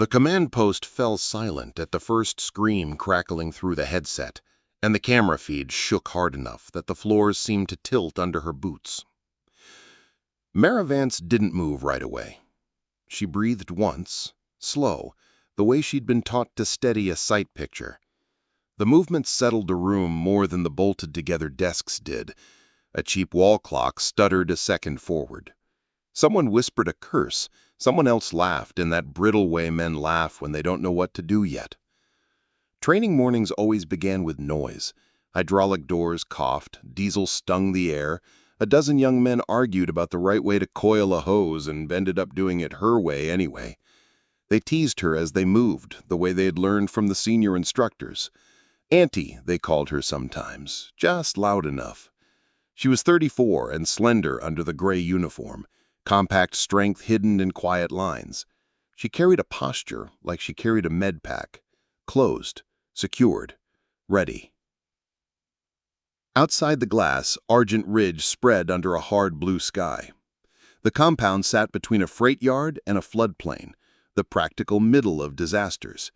The command post fell silent at the first scream crackling through the headset, and the camera feed shook hard enough that the floors seemed to tilt under her boots. Mara Vance didn't move right away. She breathed once, slow, the way she'd been taught to steady a sight picture. The movement settled the room more than the bolted-together desks did. A cheap wall clock stuttered a second forward. Someone whispered a curse. Someone else laughed in that brittle way men laugh when they don't know what to do yet. Training mornings always began with noise. Hydraulic doors coughed, diesel stung the air. A dozen young men argued about the right way to coil a hose and ended up doing it her way anyway. They teased her as they moved, the way they had learned from the senior instructors. Auntie, they called her sometimes, just loud enough. She was 34 and slender under the gray uniform, compact strength hidden in quiet lines. She carried a posture like she carried a med pack, closed, secured, ready. Outside the glass, Argent Ridge spread under a hard blue sky. The compound sat between a freight yard and a floodplain, the practical middle of disasters.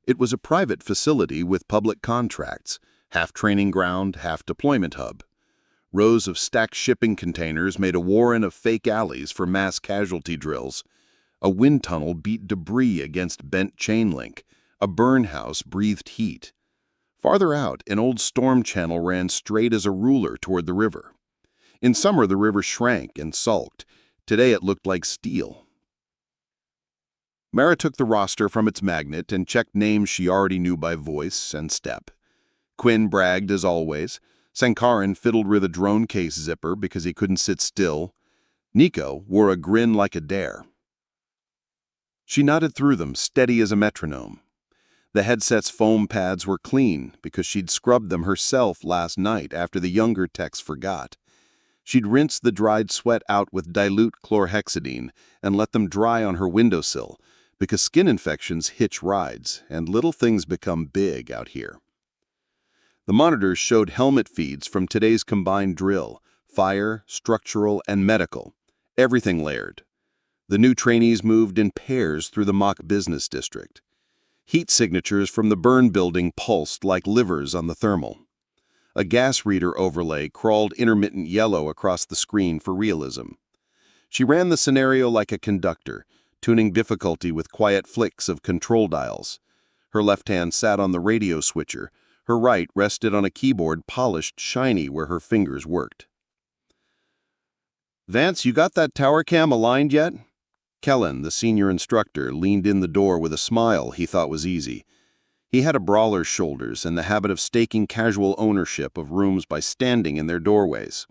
It was a private facility with public contracts, half training ground, half deployment hub. Rows of stacked shipping containers made a warren of fake alleys for mass casualty drills. A wind tunnel beat debris against bent chain link. A burn house breathed heat. Farther out, an old storm channel ran straight as a ruler toward the river. In summer, the river shrank and sulked. Today it looked like steel. Mara took the roster from its magnet and checked names she already knew by voice and step. Quinn bragged as always. Sankaran fiddled with a drone case zipper because he couldn't sit still. Nico wore a grin like a dare. She nodded through them, steady as a metronome. The headset's foam pads were clean because she'd scrubbed them herself last night after the younger techs forgot. She'd rinsed the dried sweat out with dilute chlorhexidine and let them dry on her windowsill because skin infections hitch rides and little things become big out here. The monitors showed helmet feeds from today's combined drill, fire, structural, and medical, everything layered. The new trainees moved in pairs through the mock business district. Heat signatures from the burn building pulsed like livers on the thermal. A gas reader overlay crawled intermittent yellow across the screen for realism. She ran the scenario like a conductor, tuning difficulty with quiet flicks of control dials. Her left hand sat on the radio switcher. Her right rested on a keyboard polished shiny where her fingers worked. "Vance, you got that tower cam aligned yet?" Kellen, the senior instructor, leaned in the door with a smile he thought was easy. He had a brawler's shoulders and the habit of staking casual ownership of rooms by standing in their doorways.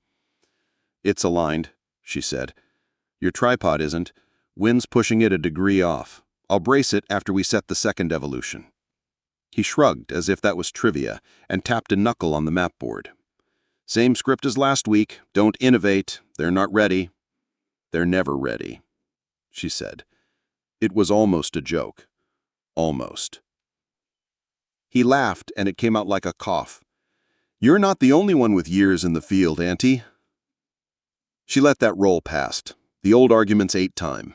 "It's aligned," she said. "Your tripod isn't. Wind's pushing it a degree off. I'll brace it after we set the second evolution." He shrugged as if that was trivia and tapped a knuckle on the map board. "Same script as last week. Don't innovate. They're not ready." "They're never ready," she said. It was almost a joke. Almost. He laughed, and it came out like a cough. "You're not the only one with years in the field, Auntie." She let that roll past. The old arguments ate time.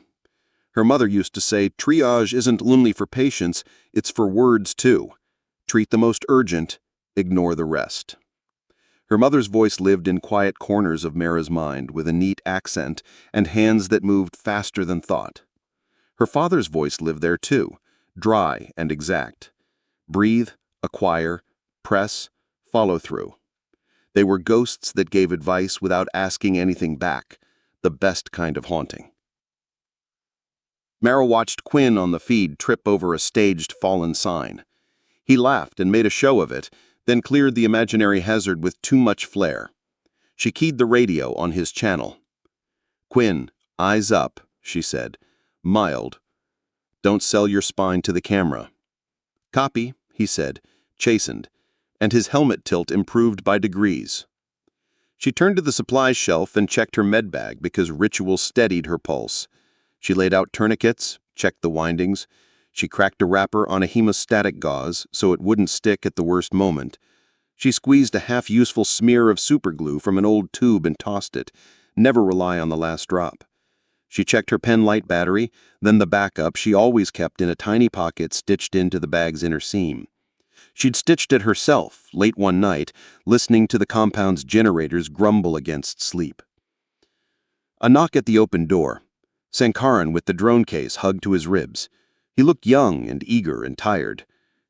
Her mother used to say, triage isn't only for patients, it's for words too. Treat the most urgent, ignore the rest. Her mother's voice lived in quiet corners of Mara's mind with a neat accent and hands that moved faster than thought. Her father's voice lived there too, dry and exact. Breathe, acquire, press, follow through. They were ghosts that gave advice without asking anything back, the best kind of haunting. Mara watched Quinn on the feed trip over a staged fallen sign. He laughed and made a show of it, then cleared the imaginary hazard with too much flair. She keyed the radio on his channel. "Quinn, eyes up," she said. "Mild. Don't sell your spine to the camera." "Copy," he said, chastened, and his helmet tilt improved by degrees. She turned to the supplies shelf and checked her med bag because ritual steadied her pulse. She laid out tourniquets, checked the windings. She cracked a wrapper on a hemostatic gauze so it wouldn't stick at the worst moment. She squeezed a half-useful smear of superglue from an old tube and tossed it. Never rely on the last drop. She checked her pen light battery, then the backup she always kept in a tiny pocket stitched into the bag's inner seam. She'd stitched it herself, late one night, listening to the compound's generators grumble against sleep. A knock at the open door. Sankaran with the drone case hugged to his ribs. He looked young and eager and tired.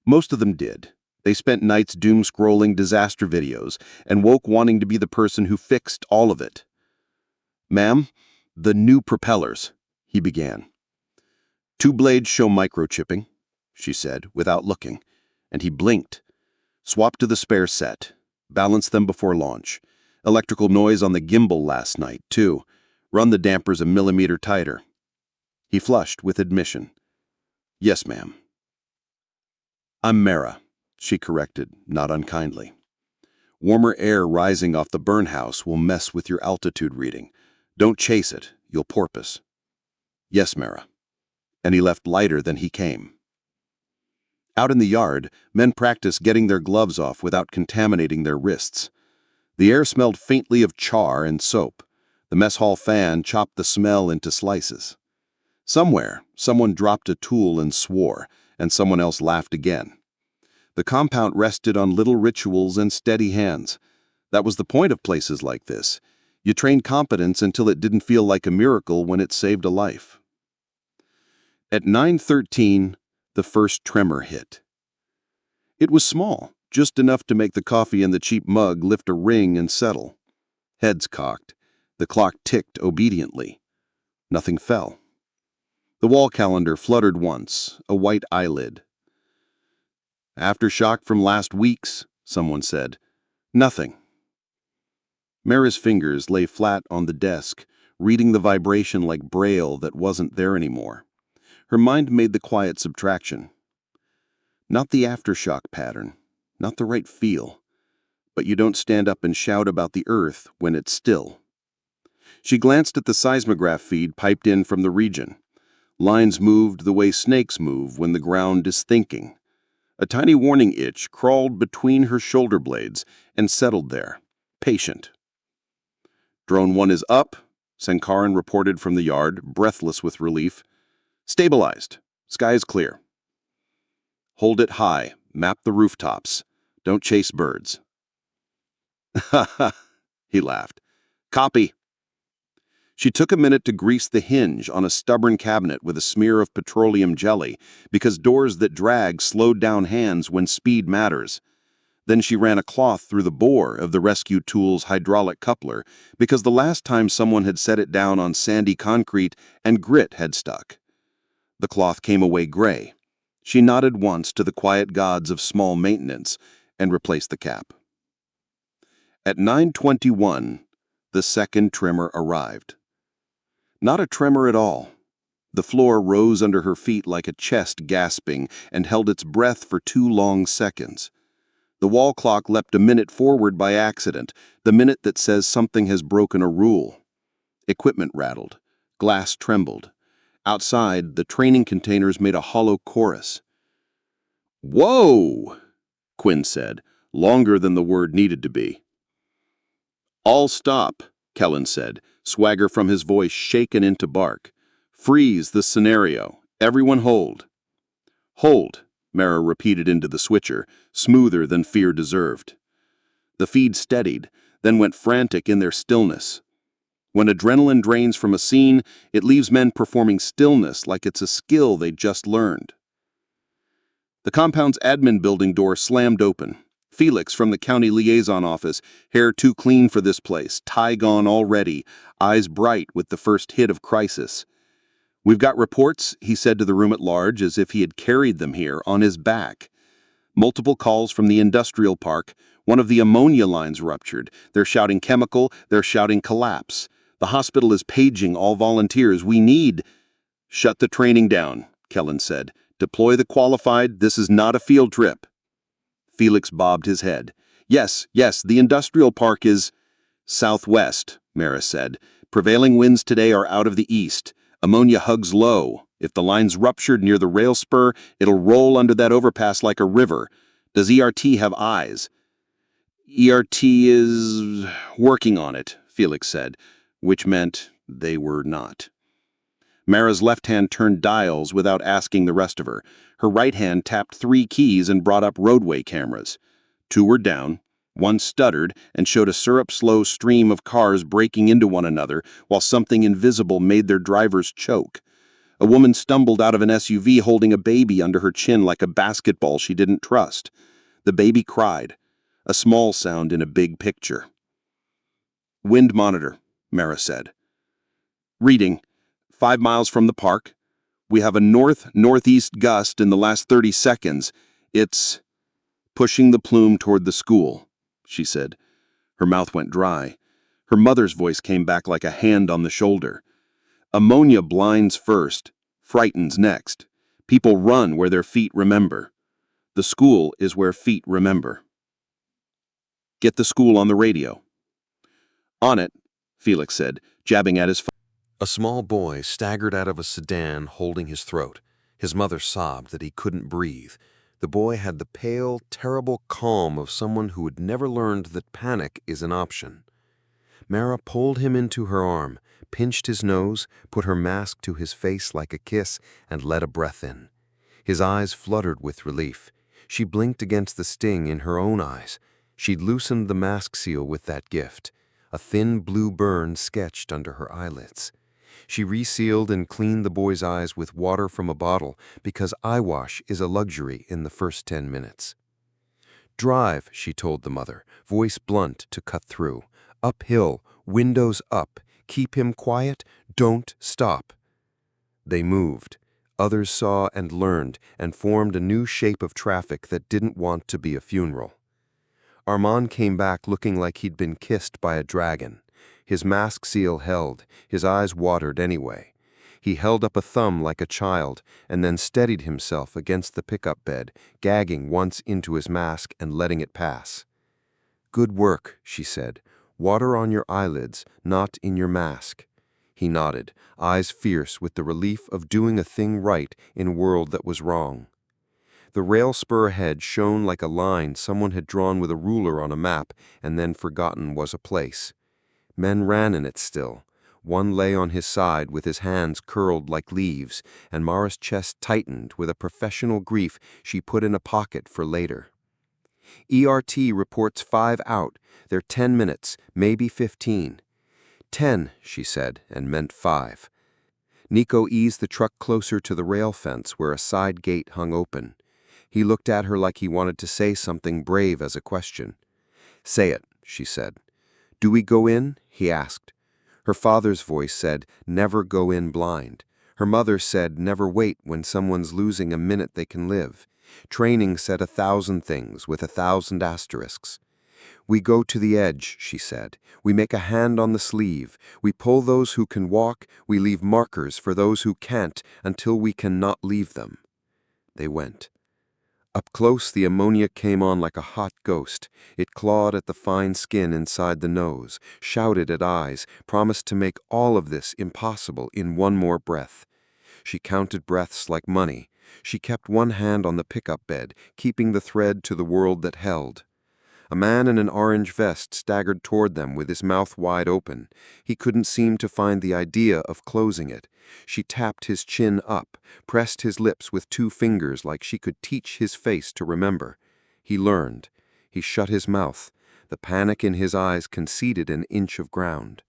Most of them did. They spent nights doom-scrolling disaster videos and woke wanting to be the person who fixed all of it. "Ma'am, the new propellers," he began. "Two blades show microchipping," she said, without looking, and he blinked. "Swap to the spare set. Balance them before launch. Electrical noise on the gimbal last night, too. Run the dampers a millimeter tighter." He flushed with admission. "Yes, ma'am." "I'm Mara," she corrected, not unkindly. "Warmer air rising off the burn house will mess with your altitude reading. Don't chase it, you'll porpoise." "Yes, Mara." And he left lighter than he came. Out in the yard, men practiced getting their gloves off without contaminating their wrists. The air smelled faintly of char and soap. The mess hall fan chopped the smell into slices. Somewhere, someone dropped a tool and swore, and someone else laughed again. The compound rested on little rituals and steady hands. That was the point of places like this. You trained competence until it didn't feel like a miracle when it saved a life. At 9:13, the first tremor hit. It was small, just enough to make the coffee in the cheap mug lift a ring and settle. Heads cocked. The clock ticked obediently. Nothing fell. The wall calendar fluttered once, a white eyelid. "Aftershock from last week's," someone said. "Nothing." Mara's fingers lay flat on the desk, reading the vibration like braille that wasn't there anymore. Her mind made the quiet subtraction. Not the aftershock pattern, not the right feel, but you don't stand up and shout about the earth when it's still. She glanced at the seismograph feed piped in from the region. Lines moved the way snakes move when the ground is thinking. A tiny warning itch crawled between her shoulder blades and settled there, patient. "Drone 1 is up," Sankaran reported from the yard, breathless with relief. "Stabilized. Sky is clear." "Hold it high. Map the rooftops. Don't chase birds." "Ha ha," he laughed. "Copy." She took a minute to grease the hinge on a stubborn cabinet with a smear of petroleum jelly, because doors that drag slowed down hands when speed matters. Then she ran a cloth through the bore of the rescue tool's hydraulic coupler, because the last time someone had set it down on sandy concrete and grit had stuck. The cloth came away gray. She nodded once to the quiet gods of small maintenance and replaced the cap. At 9:21, the second tremor arrived. Not a tremor at all. The floor rose under her feet like a chest gasping and held its breath for 2 long seconds. The wall clock leapt a minute forward by accident, the minute that says something has broken a rule. Equipment rattled. Glass trembled. Outside, the training containers made a hollow chorus. "Whoa!" Quinn said, longer than the word needed to be. "All stop," Kellen said, swagger from his voice shaken into bark. "Freeze the scenario. Everyone hold." "Hold," Mara repeated into the switcher, smoother than fear deserved. The feed steadied, then went frantic in their stillness. When adrenaline drains from a scene, it leaves men performing stillness like it's a skill they'd just learned. The compound's admin building door slammed open. Felix from the county liaison office, hair too clean for this place, tie gone already, eyes bright with the first hit of crisis. "We've got reports," he said to the room at large, as if he had carried them here on his back. "Multiple calls from the industrial park. One of the ammonia lines ruptured. They're shouting chemical, they're shouting collapse. The hospital is paging all volunteers. We need—" "Shut the training down," Kellen said. "Deploy the qualified. This is not a field trip." Felix bobbed his head. Yes, the industrial park is—" "Southwest," Mara said. "Prevailing winds today are out of the east. Ammonia hugs low. If the line's ruptured near the rail spur, it'll roll under that overpass like a river. Does ERT have eyes?" "ERT is working on it," Felix said, which meant they were not. Mara's left hand turned dials without asking the rest of her. Her right hand tapped 3 keys and brought up roadway cameras. 2 were down, 1 stuttered and showed a syrup-slow stream of cars breaking into one another while something invisible made their drivers choke. A woman stumbled out of an SUV holding a baby under her chin like a basketball she didn't trust. The baby cried, a small sound in a big picture. "Wind monitor," Mara said. "Reading, 5 miles from the park. We have a north-northeast gust in the last 30 seconds. It's pushing the plume toward the school," she said. Her mouth went dry. Her mother's voice came back like a hand on the shoulder. "Ammonia blinds first, frightens next. People run where their feet remember. The school is where feet remember. Get the school on the radio." "On it," Felix said, jabbing at his phone. A small boy staggered out of a sedan holding his throat. His mother sobbed that he couldn't breathe. The boy had the pale, terrible calm of someone who had never learned that panic is an option. Mara pulled him into her arm, pinched his nose, put her mask to his face like a kiss, and let a breath in. His eyes fluttered with relief. She blinked against the sting in her own eyes. She'd loosened the mask seal with that gift. A thin blue burn sketched under her eyelids. She resealed and cleaned the boy's eyes with water from a bottle because eye wash is a luxury in the first 10 minutes. "Drive," she told the mother, voice blunt to cut through. "Uphill, windows up. Keep him quiet. Don't stop." They moved. Others saw and learned and formed a new shape of traffic that didn't want to be a funeral. Armand came back looking like he'd been kissed by a dragon. His mask seal held, his eyes watered anyway. He held up a thumb like a child and then steadied himself against the pickup bed, gagging once into his mask and letting it pass. "Good work," she said. "Water on your eyelids, not in your mask." He nodded, eyes fierce with the relief of doing a thing right in a world that was wrong. The rail spur ahead shone like a line someone had drawn with a ruler on a map and then forgotten was a place. Men ran in it still. One lay on his side with his hands curled like leaves, and Mara's chest tightened with a professional grief she put in a pocket for later. "ERT reports 5 out. They're 10 minutes, maybe 15. 10, she said, and meant 5. Nico eased the truck closer to the rail fence where a side gate hung open. He looked at her like he wanted to say something brave as a question. "Say it," she said. "Do we go in?" he asked. Her father's voice said, "Never go in blind." Her mother said, "Never wait when someone's losing a minute they can live." Training said 1,000 things with 1,000 asterisks. "We go to the edge," she said. "We make a hand on the sleeve. We pull those who can walk. We leave markers for those who can't until we cannot leave them." They went. Up close, the ammonia came on like a hot ghost. It clawed at the fine skin inside the nose, shouted at eyes, promised to make all of this impossible in one more breath. She counted breaths like money. She kept one hand on the pickup bed, keeping the thread to the world that held. A man in an orange vest staggered toward them with his mouth wide open. He couldn't seem to find the idea of closing it. She tapped his chin up, pressed his lips with 2 fingers like she could teach his face to remember. He learned. He shut his mouth. The panic in his eyes conceded an inch of ground.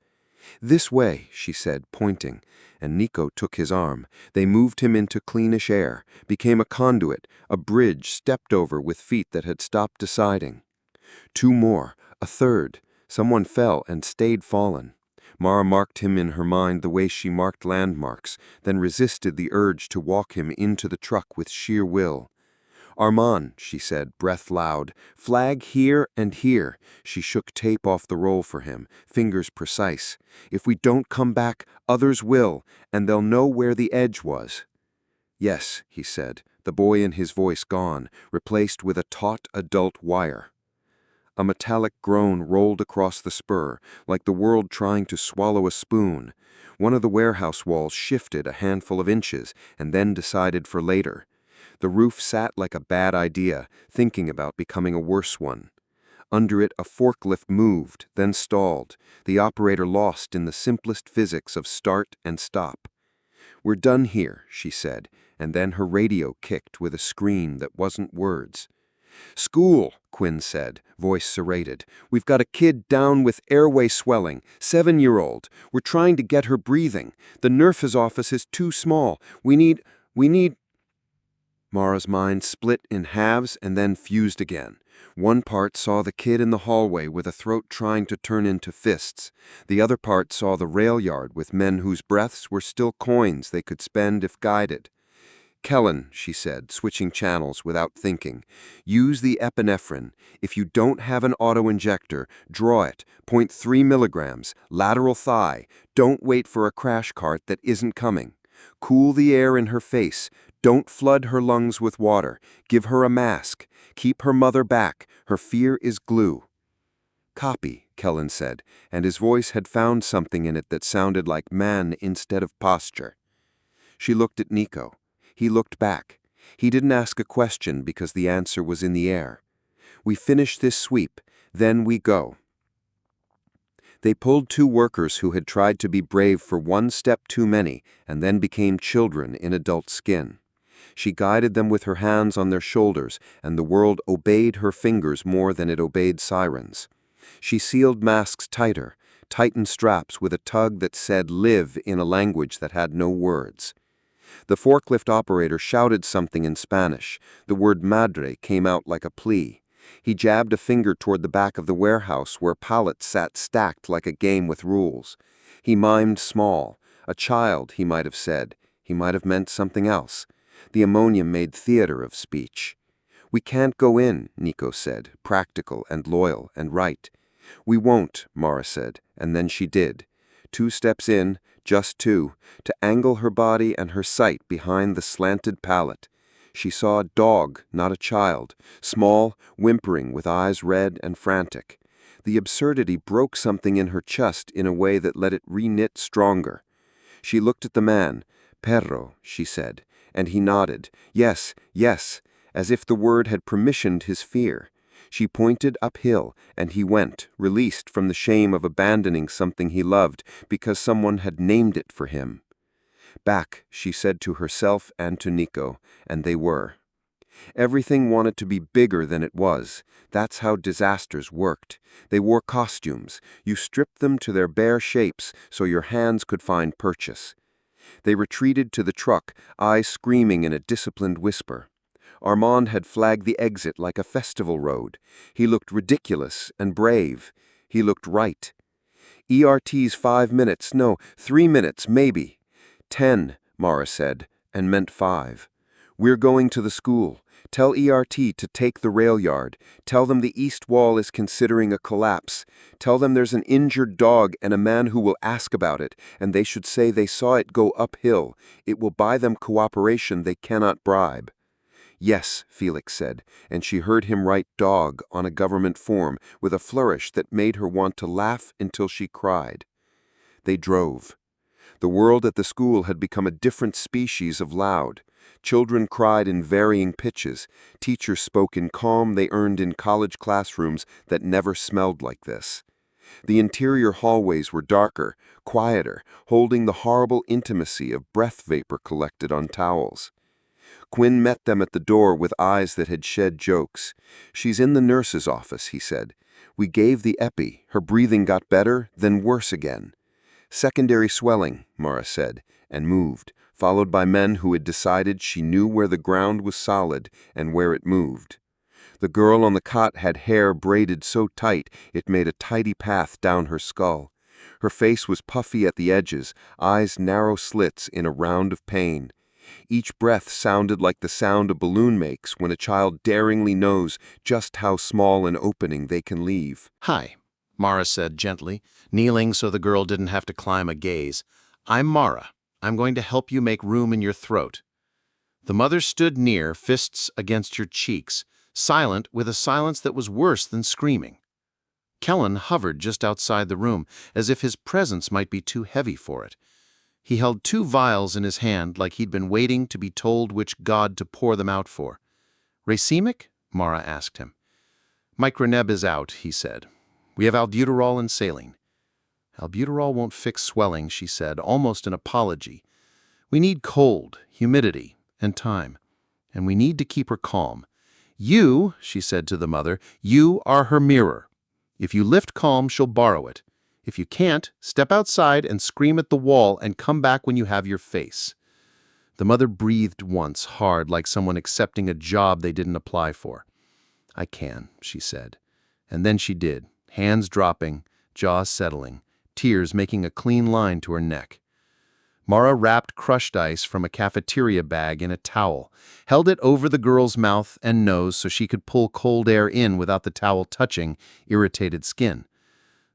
"This way," she said, pointing, and Nico took his arm. They moved him into cleanish air, became a conduit, a bridge stepped over with feet that had stopped deciding. 2 more, a third. Someone fell and stayed fallen. Mara marked him in her mind the way she marked landmarks, then resisted the urge to walk him into the truck with sheer will. "Armand," she said, breath loud. "Flag here and here." She shook tape off the roll for him, fingers precise. "If we don't come back, others will, and they'll know where the edge was." "Yes," he said, the boy in his voice gone, replaced with a taut adult wire. A metallic groan rolled across the spur, like the world trying to swallow a spoon. One of the warehouse walls shifted a handful of inches and then decided for later. The roof sat like a bad idea, thinking about becoming a worse one. Under it, a forklift moved, then stalled, the operator lost in the simplest physics of start and stop. "We're done here," she said, and then her radio kicked with a scream that wasn't words. "School," Quinn said, voice serrated. "We've got a kid down with airway swelling, 7-year-old. We're trying to get her breathing. The nurse's office is too small. We need... Mara's mind split in halves and then fused again. One part saw the kid in the hallway with a throat trying to turn into fists. The other part saw the rail yard with men whose breaths were still coins they could spend if guided. "Kellen," she said, switching channels without thinking, "use the epinephrine. If you don't have an auto-injector, draw it. 0.3 milligrams, lateral thigh. Don't wait for a crash cart that isn't coming. Cool the air in her face. Don't flood her lungs with water. Give her a mask. Keep her mother back. Her fear is glue." "Copy," Kellen said, and his voice had found something in it that sounded like man instead of posture. She looked at Nico. He looked back. He didn't ask a question because the answer was in the air. "We finish this sweep, then we go." They pulled 2 workers who had tried to be brave for one step too many and then became children in adult skin. She guided them with her hands on their shoulders, and the world obeyed her fingers more than it obeyed sirens. She sealed masks tighter, tightened straps with a tug that said "live" in a language that had no words. The forklift operator shouted something in Spanish. The word madre came out like a plea. He jabbed a finger toward the back of the warehouse where pallets sat stacked like a game with rules. He mimed small. A child, he might have said. He might have meant something else. The ammonia made theater of speech. "We can't go in," Nico said, practical and loyal and right. "We won't," Mara said, and then she did. 2 steps in, just 2, to angle her body and her sight behind the slanted pallet. She saw a dog, not a child, small, whimpering with eyes red and frantic. The absurdity broke something in her chest in a way that let it re-knit stronger. She looked at the man. "Perro," she said, and he nodded. "Yes, yes," as if the word had permissioned his fear. She pointed uphill, and he went, released from the shame of abandoning something he loved because someone had named it for him. "Back," she said to herself and to Nico, and they were. Everything wanted to be bigger than it was. That's how disasters worked. They wore costumes. You stripped them to their bare shapes so your hands could find purchase. They retreated to the truck, eyes screaming in a disciplined whisper. Armand had flagged the exit like a festival road. He looked ridiculous and brave. He looked right. "ERT's 5 minutes, no, 3 minutes, maybe." 10, Mara said, and meant 5. "We're going to the school. Tell ERT to take the rail yard. Tell them the east wall is considering a collapse. Tell them there's an injured dog and a man who will ask about it, and they should say they saw it go uphill. It will buy them cooperation they cannot bribe." "Yes," Felix said, and she heard him write "dog" on a government form with a flourish that made her want to laugh until she cried. They drove. The world at the school had become a different species of loud. Children cried in varying pitches. Teachers spoke in calm they earned in college classrooms that never smelled like this. The interior hallways were darker, quieter, holding the horrible intimacy of breath vapor collected on towels. Quinn met them at the door with eyes that had shed jokes. "She's in the nurse's office," he said. "We gave the epi. Her breathing got better, then worse again." "Secondary swelling," Mara said, and moved, followed by men who had decided she knew where the ground was solid and where it moved. The girl on the cot had hair braided so tight it made a tidy path down her skull. Her face was puffy at the edges, eyes narrow slits in a round of pain. Each breath sounded like the sound a balloon makes when a child daringly knows just how small an opening they can leave. "Hi," Mara said gently, kneeling so the girl didn't have to climb a gaze. "I'm Mara. I'm going to help you make room in your throat." The mother stood near, fists against her cheeks, silent with a silence that was worse than screaming. Kellen hovered just outside the room, as if his presence might be too heavy for it. He held 2 vials in his hand like he'd been waiting to be told which god to pour them out for. "Racemic?" Mara asked him. "Microneb is out," he said. "We have albuterol and saline." "Albuterol won't fix swelling," she said, almost an apology. We need cold, humidity, and time. And we need to keep her calm. You, she said to the mother, you are her mirror. If you lift calm, she'll borrow it. If you can't, step outside and scream at the wall and come back when you have your face. The mother breathed once, hard, like someone accepting a job they didn't apply for. I can, she said. And then she did, hands dropping, jaw settling, tears making a clean line to her neck. Mara wrapped crushed ice from a cafeteria bag in a towel, held it over the girl's mouth and nose so she could pull cold air in without the towel touching irritated skin.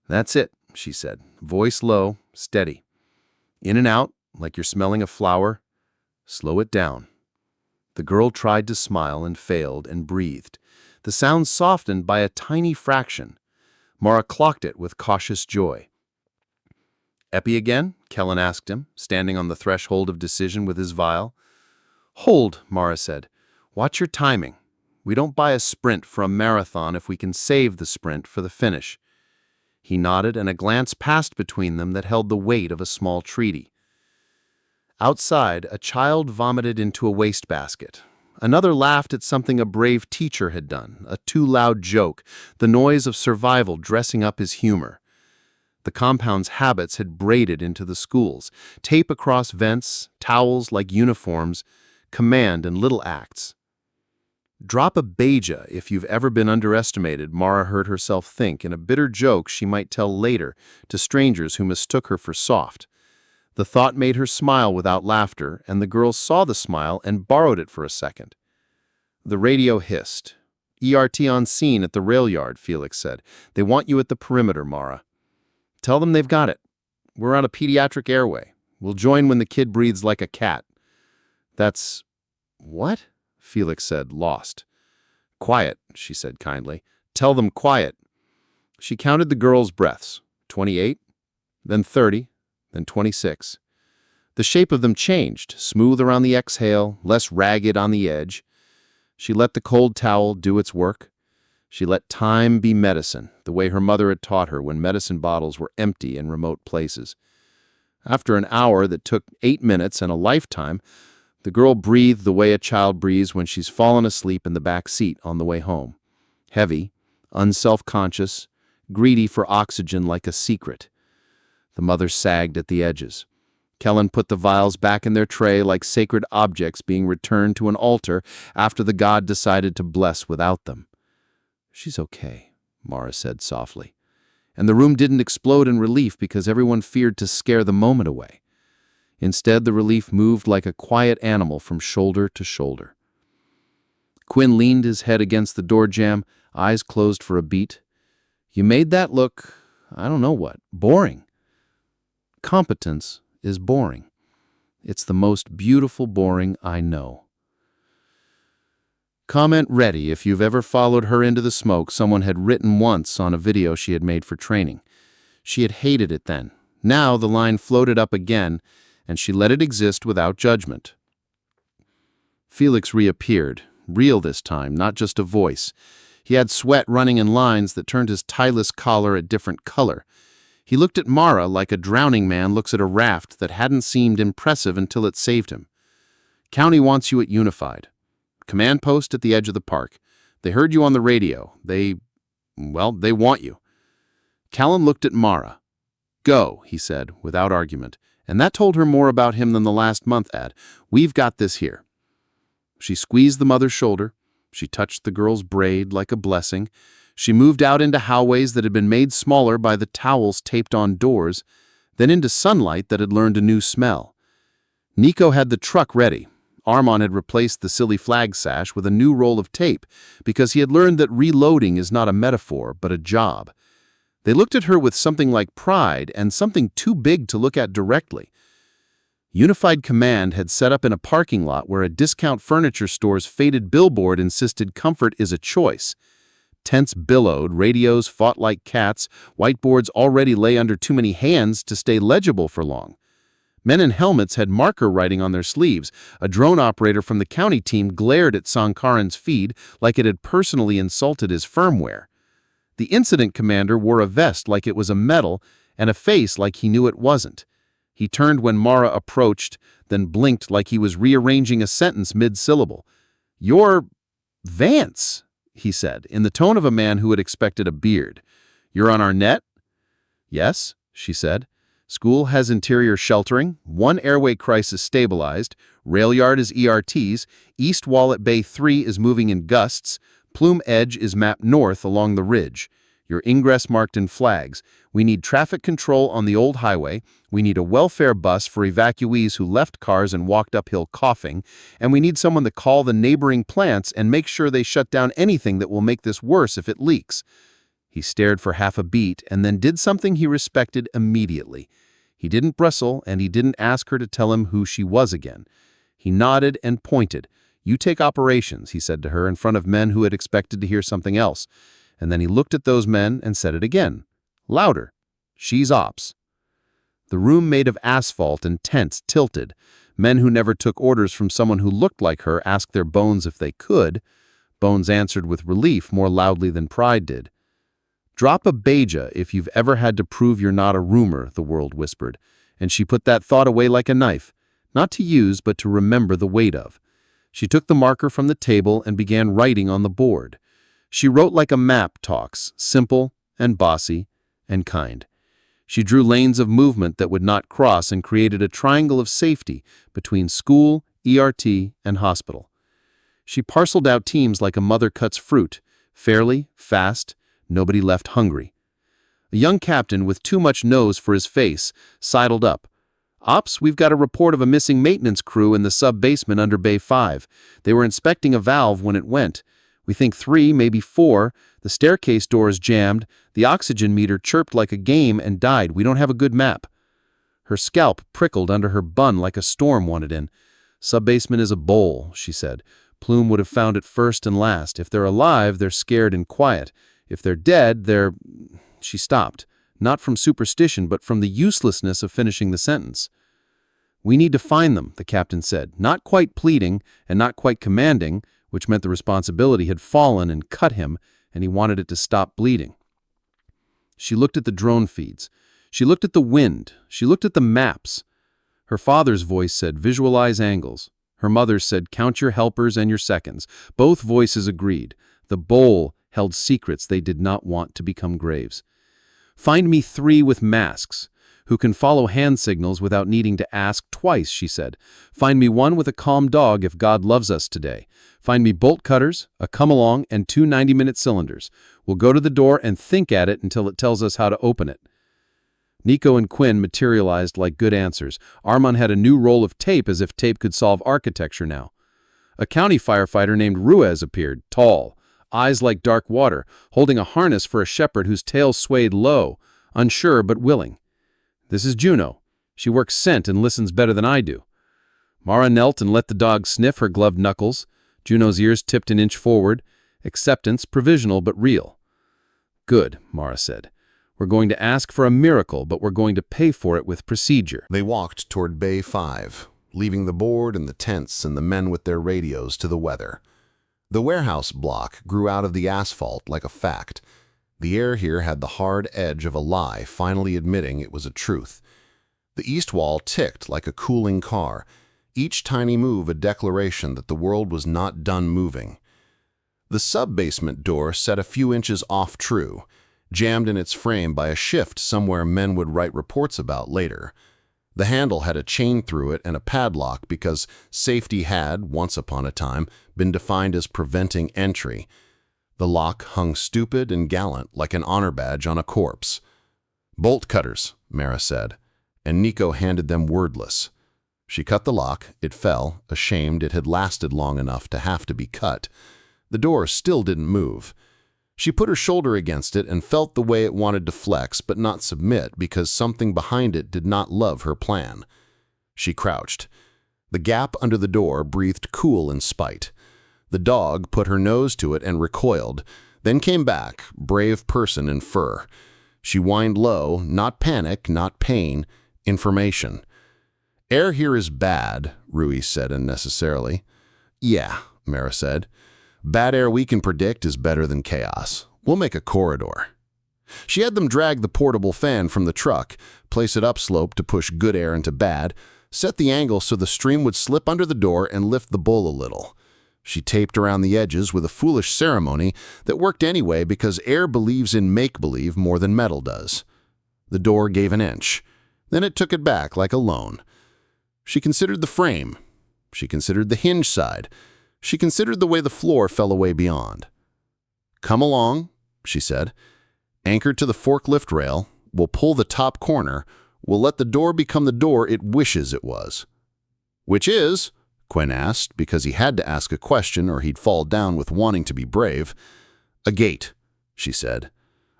That's it, she said, voice low, steady. In and out, like you're smelling a flower. Slow it down. The girl tried to smile and failed and breathed. The sound softened by a tiny fraction. Mara clocked it with cautious joy. Epi again? Kellen asked him, standing on the threshold of decision with his vial. Hold, Mara said. Watch your timing. We don't buy a sprint for a marathon if we can save the sprint for the finish. He nodded, and a glance passed between them that held the weight of a small treaty. Outside, a child vomited into a wastebasket. Another laughed at something a brave teacher had done, a too loud joke, the noise of survival dressing up his humor. The compound's habits had braided into the schools, tape across vents, towels like uniforms, command and little acts. Drop a beja if you've ever been underestimated, Mara heard herself think in a bitter joke she might tell later to strangers who mistook her for soft. The thought made her smile without laughter, and the girl saw the smile and borrowed it for a second. The radio hissed. ERT on scene at the rail yard, Felix said. They want you at the perimeter, Mara. Tell them they've got it. We're on a pediatric airway. We'll join when the kid breathes like a cat. That's... what? Felix said, lost. Quiet, she said kindly. Tell them quiet. She counted the girl's breaths. 28, then 30, then 26. The shape of them changed, smooth around the exhale, less ragged on the edge. She let the cold towel do its work. She let time be medicine, the way her mother had taught her when medicine bottles were empty in remote places. After an hour that took 8 minutes and a lifetime, the girl breathed the way a child breathes when she's fallen asleep in the back seat on the way home. Heavy, unself-conscious, greedy for oxygen like a secret. The mother sagged at the edges. Kellen put the vials back in their tray like sacred objects being returned to an altar after the god decided to bless without them. She's okay, Mara said softly. And the room didn't explode in relief because everyone feared to scare the moment away. Instead, the relief moved like a quiet animal from shoulder to shoulder. Quinn leaned his head against the door jamb, eyes closed for a beat. You made that look, I don't know what, boring. Competence is boring. It's the most beautiful boring I know. Comment ready if you've ever followed her into the smoke someone had written once on a video she had made for training. She had hated it then. Now the line floated up again, and she let it exist without judgment. Felix reappeared, real this time, not just a voice. He had sweat running in lines that turned his tieless collar a different color. He looked at Mara like a drowning man looks at a raft that hadn't seemed impressive until it saved him. County wants you at Unified. Command post at the edge of the park. They heard you on the radio. They want you. Callan looked at Mara. Go, he said, without argument, and that told her more about him than the last month ad. We've got this here. She squeezed the mother's shoulder. She touched the girl's braid like a blessing. She moved out into hallways that had been made smaller by the towels taped on doors, then into sunlight that had learned a new smell. Nico had the truck ready. Armand had replaced the silly flag sash with a new roll of tape because he had learned that reloading is not a metaphor, but a job. They looked at her with something like pride and something too big to look at directly. Unified Command had set up in a parking lot where a discount furniture store's faded billboard insisted comfort is a choice. Tents billowed, radios fought like cats, whiteboards already lay under too many hands to stay legible for long. Men in helmets had marker writing on their sleeves. A drone operator from the county team glared at Sankaran's feed like it had personally insulted his firmware. The incident commander wore a vest like it was a medal and a face like he knew it wasn't. He turned when Mara approached, then blinked like he was rearranging a sentence mid-syllable. "You're Vance," he said, in the tone of a man who had expected a beard. "You're on our net?" "Yes," she said. "School has interior sheltering, one airway crisis stabilized, rail yard is ERTs, East Wall at Bay 3 is moving in gusts, Plume Edge is mapped north along the ridge. Your ingress marked in flags. We need traffic control on the old highway. We need a welfare bus for evacuees who left cars and walked uphill coughing. And we need someone to call the neighboring plants and make sure they shut down anything that will make this worse if it leaks." He stared for half a beat and then did something he respected immediately. He didn't bristle and he didn't ask her to tell him who she was again. He nodded and pointed. "You take operations," he said to her in front of men who had expected to hear something else. And then he looked at those men and said it again. Louder. "She's ops." The room made of asphalt and tents tilted. Men who never took orders from someone who looked like her asked their bones if they could. Bones answered with relief more loudly than pride did. "Drop a beja if you've ever had to prove you're not a rumor," the world whispered, and she put that thought away like a knife, not to use but to remember the weight of. She took the marker from the table and began writing on the board. She wrote like a map talks, simple and bossy and kind. She drew lanes of movement that would not cross and created a triangle of safety between school, ERT, and hospital. She parceled out teams like a mother cuts fruit, fairly, fast, nobody left hungry. A young captain with too much nose for his face sidled up. "Ops, we've got a report of a missing maintenance crew in the sub-basement under Bay 5. They were inspecting a valve when it went. We think 3, maybe 4. The staircase door is jammed. The oxygen meter chirped like a game and died. We don't have a good map." Her scalp prickled under her bun like a storm wanted in. "Sub-basement is a bowl," she said. "Plume would have found it first and last. If they're alive, they're scared and quiet. If they're dead, they're—" She stopped, not from superstition but from the uselessness of finishing the sentence. "We need to find them," the captain said, not quite pleading and not quite commanding, which meant the responsibility had fallen and cut him, and he wanted it to stop bleeding. She looked at the drone feeds. She looked at the wind. She looked at the maps. Her father's voice said, "Visualize angles." Her mother's said, "Count your helpers and your seconds." Both voices agreed. The bowl held secrets they did not want to become graves. "Find me 3 with masks, who can follow hand signals without needing to ask twice," she said. "Find me 1 with a calm dog if God loves us today. Find me bolt cutters, a come-along, and 2 90-minute cylinders. We'll go to the door and think at it until it tells us how to open it." Nico and Quinn materialized like good answers. Armand had a new roll of tape as if tape could solve architecture now. A county firefighter named Ruiz appeared, tall, eyes like dark water, holding a harness for a shepherd whose tail swayed low, unsure but willing. "This is Juno. She works scent and listens better than I do." Mara knelt and let the dog sniff her gloved knuckles. Juno's ears tipped an inch forward. Acceptance, provisional but real. "Good," Mara said. "We're going to ask for a miracle, but we're going to pay for it with procedure." They walked toward Bay 5, leaving the board and the tents and the men with their radios to the weather. The warehouse block grew out of the asphalt like a fact. The air here had the hard edge of a lie, finally admitting it was a truth. The east wall ticked like a cooling car, each tiny move a declaration that the world was not done moving. The sub-basement door set a few inches off true, jammed in its frame by a shift somewhere men would write reports about later. The handle had a chain through it and a padlock because safety had, once upon a time, been defined as preventing entry. The lock hung stupid and gallant like an honor badge on a corpse. "Bolt cutters," Mara said, and Nico handed them wordless. She cut the lock. It fell, ashamed it had lasted long enough to have to be cut. The door still didn't move. She put her shoulder against it and felt the way it wanted to flex but not submit because something behind it did not love her plan. She crouched. The gap under the door breathed cool in spite. The dog put her nose to it and recoiled, then came back, brave person in fur. She whined low, not panic, not pain, information. "Air here is bad," Ruiz said unnecessarily. "Yeah," Mara said. "Bad air we can predict is better than chaos. We'll make a corridor." She had them drag the portable fan from the truck, place it upslope to push good air into bad, set the angle so the stream would slip under the door and lift the bowl a little. She taped around the edges with a foolish ceremony that worked anyway because air believes in make-believe more than metal does. The door gave an inch. Then it took it back like a loan. She considered the frame. She considered the hinge side. She considered the way the floor fell away beyond. "Come along," she said. "Anchored to the forklift rail, we'll pull the top corner. We'll let the door become the door it wishes it was." "Which is?" Quinn asked, because he had to ask a question or he'd fall down with wanting to be brave. "A gate," she said.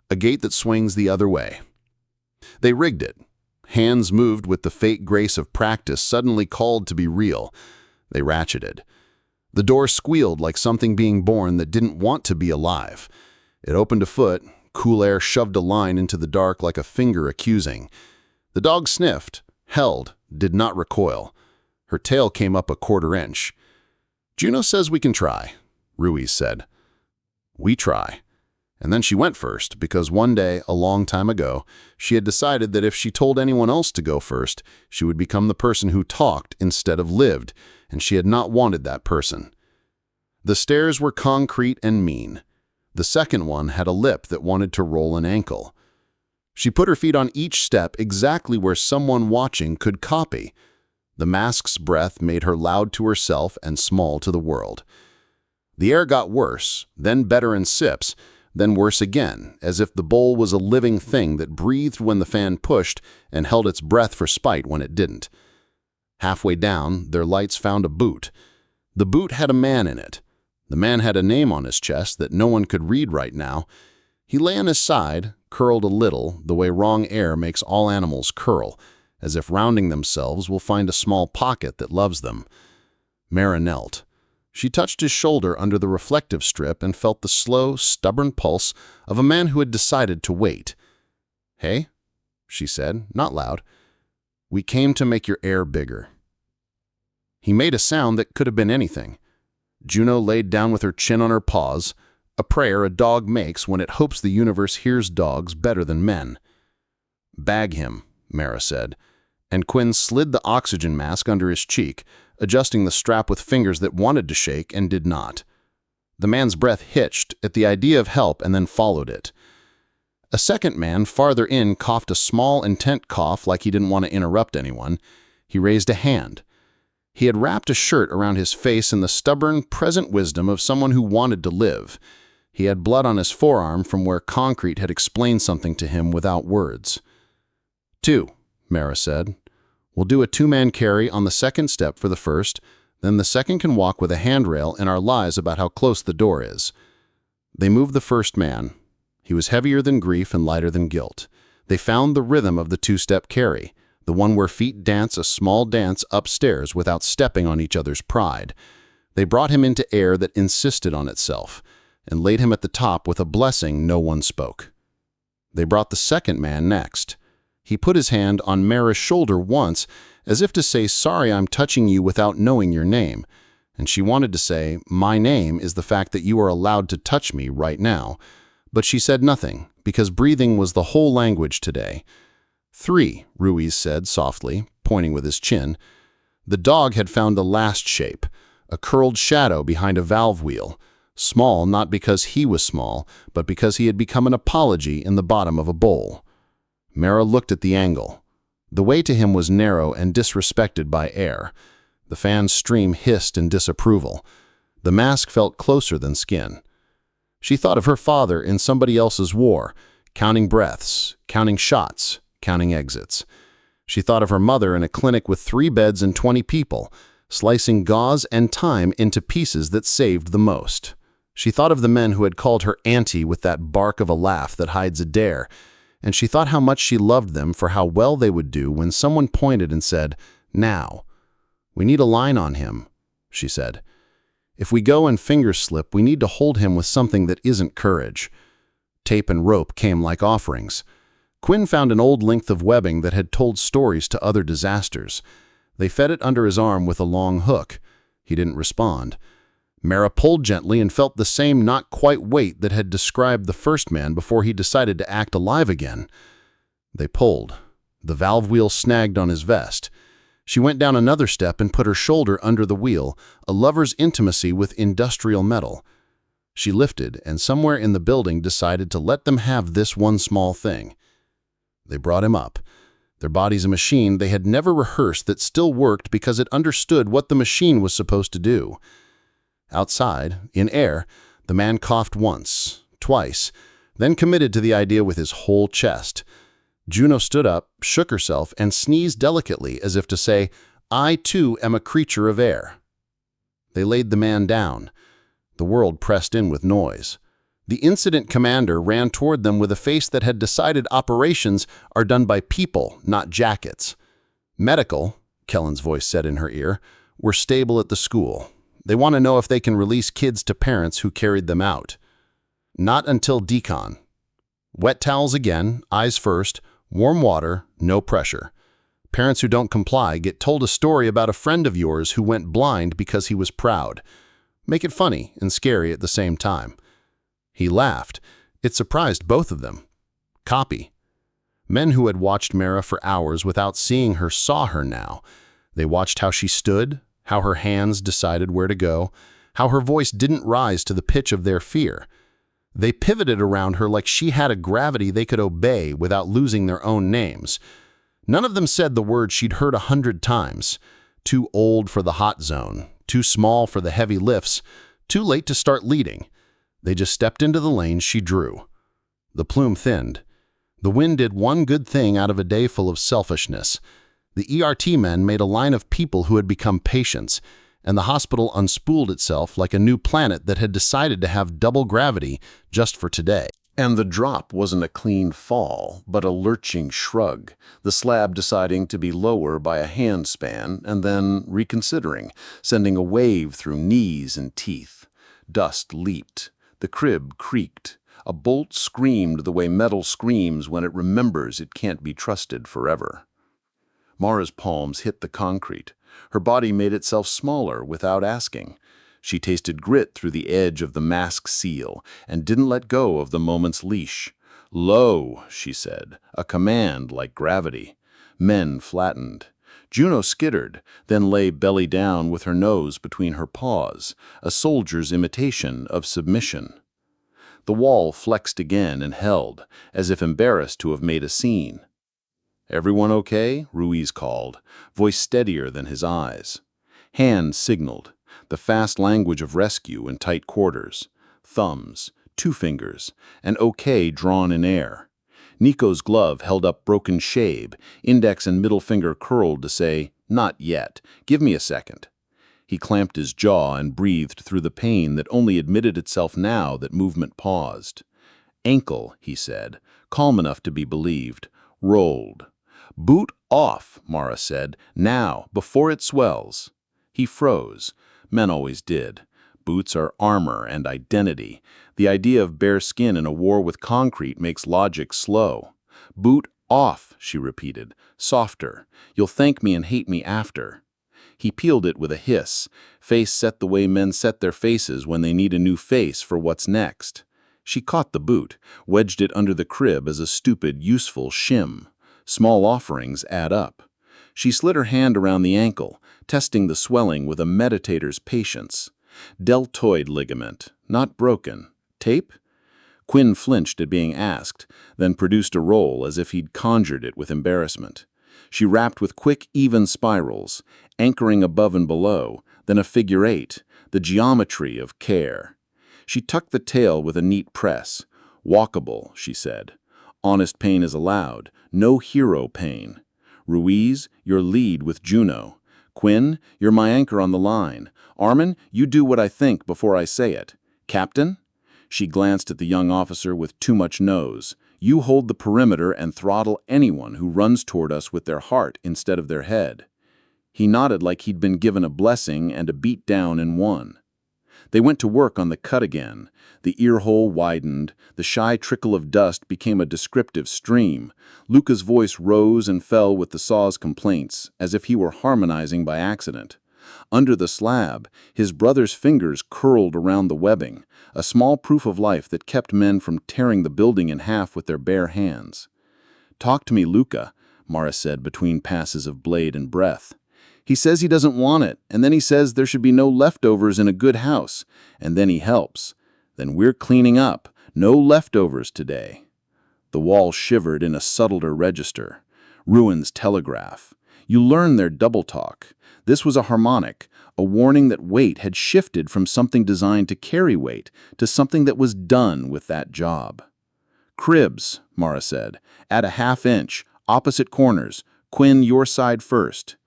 "A gate that swings the other way." They rigged it. Hands moved with the fake grace of practice suddenly called to be real. They ratcheted. The door squealed like something being born that didn't want to be alive. It opened a foot. Cool air shoved a line into the dark like a finger accusing. The dog sniffed, held, did not recoil. Her tail came up a quarter inch. "Juno says we can try," Ruiz said. "We try." And then she went first, because one day, a long time ago, she had decided that if she told anyone else to go first, she would become the person who talked instead of lived, and she had not wanted that person. The stairs were concrete and mean. The second one had a lip that wanted to roll an ankle. She put her feet on each step exactly where someone watching could copy. The mask's breath made her loud to herself and small to the world. The air got worse, then better in sips, then worse again, as if the bowl was a living thing that breathed when the fan pushed and held its breath for spite when it didn't. Halfway down, their lights found a boot. The boot had a man in it. The man had a name on his chest that no one could read right now. He lay on his side, curled a little, the way wrong air makes all animals curl, as if rounding themselves will find a small pocket that loves them. Mara knelt. She touched his shoulder under the reflective strip and felt the slow, stubborn pulse of a man who had decided to wait. "Hey," she said, not loud. "We came to make your air bigger." He made a sound that could have been anything. Juno laid down with her chin on her paws, a prayer a dog makes when it hopes the universe hears dogs better than men. "Bag him," Mara said, and Quinn slid the oxygen mask under his cheek, adjusting the strap with fingers that wanted to shake and did not. The man's breath hitched at the idea of help and then followed it. A second man farther in coughed a small, intent cough like he didn't want to interrupt anyone. He raised a hand. He had wrapped a shirt around his face in the stubborn, present wisdom of someone who wanted to live. He had blood on his forearm from where concrete had explained something to him without words. "Two," Mara said. "We'll do a two-man carry on the second step for the first, then the second can walk with a handrail and our lies about how close the door is." They moved the first man. He was heavier than grief and lighter than guilt. They found the rhythm of the two-step carry, the one where feet dance a small dance upstairs without stepping on each other's pride. They brought him into air that insisted on itself, and laid him at the top with a blessing no one spoke. They brought the second man next. He put his hand on Mara's shoulder once, as if to say, "Sorry I'm touching you without knowing your name." And she wanted to say, "My name is the fact that you are allowed to touch me right now." But she said nothing, because breathing was the whole language today. "Three," Ruiz said softly, pointing with his chin. The dog had found the last shape, a curled shadow behind a valve wheel, small not because he was small, but because he had become an apology in the bottom of a bowl. Mara looked at the angle. The way to him was narrow and disrespected by air. The fan's stream hissed in disapproval. The mask felt closer than skin. She thought of her father in somebody else's war, counting breaths, counting shots, counting exits. She thought of her mother in a clinic with 3 beds and 20 people, slicing gauze and time into pieces that saved the most. She thought of the men who had called her auntie with that bark of a laugh that hides a dare, and she thought how much she loved them for how well they would do when someone pointed and said, "Now." "We need a line on him," she said. "If we go and finger slip, we need to hold him with something that isn't courage." Tape and rope came like offerings. Quinn found an old length of webbing that had told stories to other disasters. They fed it under his arm with a long hook. He didn't respond. Mara pulled gently and felt the same not-quite weight that had described the first man before he decided to act alive again. They pulled. The valve wheel snagged on his vest. She went down another step and put her shoulder under the wheel, a lover's intimacy with industrial metal. She lifted, and somewhere in the building decided to let them have this one small thing. They brought him up. Their body's a machine they had never rehearsed that still worked because it understood what the machine was supposed to do. Outside, in air, the man coughed once, twice, then committed to the idea with his whole chest. Juno stood up, shook herself, and sneezed delicately as if to say, "I too am a creature of air." They laid the man down. The world pressed in with noise. The incident commander ran toward them with a face that had decided operations are done by people, not jackets. Medical, Kellen's voice said in her ear, were stable at the school. They want to know if they can release kids to parents who carried them out. Not until decon. Wet towels again, eyes first, warm water, no pressure. Parents who don't comply get told a story about a friend of yours who went blind because he was proud. Make it funny and scary at the same time. He laughed. It surprised both of them. Copy. Men who had watched Mara for hours without seeing her saw her now. They watched how she stood, how her hands decided where to go, how her voice didn't rise to the pitch of their fear. They pivoted around her like she had a gravity they could obey without losing their own names. None of them said the word she'd heard 100 times. Too old for the hot zone, too small for the heavy lifts, too late to start leading. They just stepped into the lane she drew. The plume thinned. The wind did one good thing out of a day full of selfishness. The ERT men made a line of people who had become patients, and the hospital unspooled itself like a new planet that had decided to have double gravity just for today. And the drop wasn't a clean fall, but a lurching shrug, the slab deciding to be lower by a handspan and then reconsidering, sending a wave through knees and teeth. Dust leaped. The crib creaked. A bolt screamed the way metal screams when it remembers it can't be trusted forever. Mara's palms hit the concrete. Her body made itself smaller without asking. She tasted grit through the edge of the mask seal and didn't let go of the moment's leash. "Low," she said, a command like gravity. Men flattened. Juno skittered, then lay belly down with her nose between her paws, a soldier's imitation of submission. The wall flexed again and held, as if embarrassed to have made a scene. "Everyone okay?" Ruiz called, voice steadier than his eyes. Hands signaled, the fast language of rescue in tight quarters. Thumbs, two fingers, an okay drawn in air. Nico's glove held up broken shave, index and middle finger curled to say, "Not yet. Give me a second." He clamped his jaw and breathed through the pain that only admitted itself now that movement paused. "Ankle," he said, calm enough to be believed. "Rolled." "Boot off," Mara said. "Now, before it swells." He froze. Men always did. Boots are armor and identity. The idea of bare skin in a war with concrete makes logic slow. "Boot off," she repeated. "Softer. You'll thank me and hate me after." He peeled it with a hiss, face set the way men set their faces when they need a new face for what's next. She caught the boot, wedged it under the crib as a stupid, useful shim. Small offerings add up. She slid her hand around the ankle, testing the swelling with a meditator's patience. Deltoid ligament, not broken. Tape? Quinn flinched at being asked, then produced a roll as if he'd conjured it with embarrassment. She rapped with quick, even spirals, anchoring above and below, then a figure eight, the geometry of care. She tucked the tail with a neat press. "Walkable," she said. "Honest pain is allowed. No hero pain. Ruiz, your lead with Juno. Quinn, you're my anchor on the line. Armin, you do what I think before I say it. Captain?" She glanced at the young officer with too much nose. "You hold the perimeter and throttle anyone who runs toward us with their heart instead of their head." He nodded like he'd been given a blessing and a beat down in one. They went to work on the cut again. The ear hole widened. The shy trickle of dust became a descriptive stream. Luca's voice rose and fell with the saw's complaints, as if he were harmonizing by accident. Under the slab, his brother's fingers curled around the webbing, a small proof of life that kept men from tearing the building in half with their bare hands. "Talk to me, Luca," Mara said between passes of blade and breath. "He says he doesn't want it, and then he says there should be no leftovers in a good house, and then he helps. Then we're cleaning up. No leftovers today." The wall shivered in a subtler register. Ruins telegraph. You learn their double talk. This was a harmonic, a warning that weight had shifted from something designed to carry weight to something that was done with that job. "Cribs," Mara said, "at a half-inch, opposite corners. Quinn, your side first."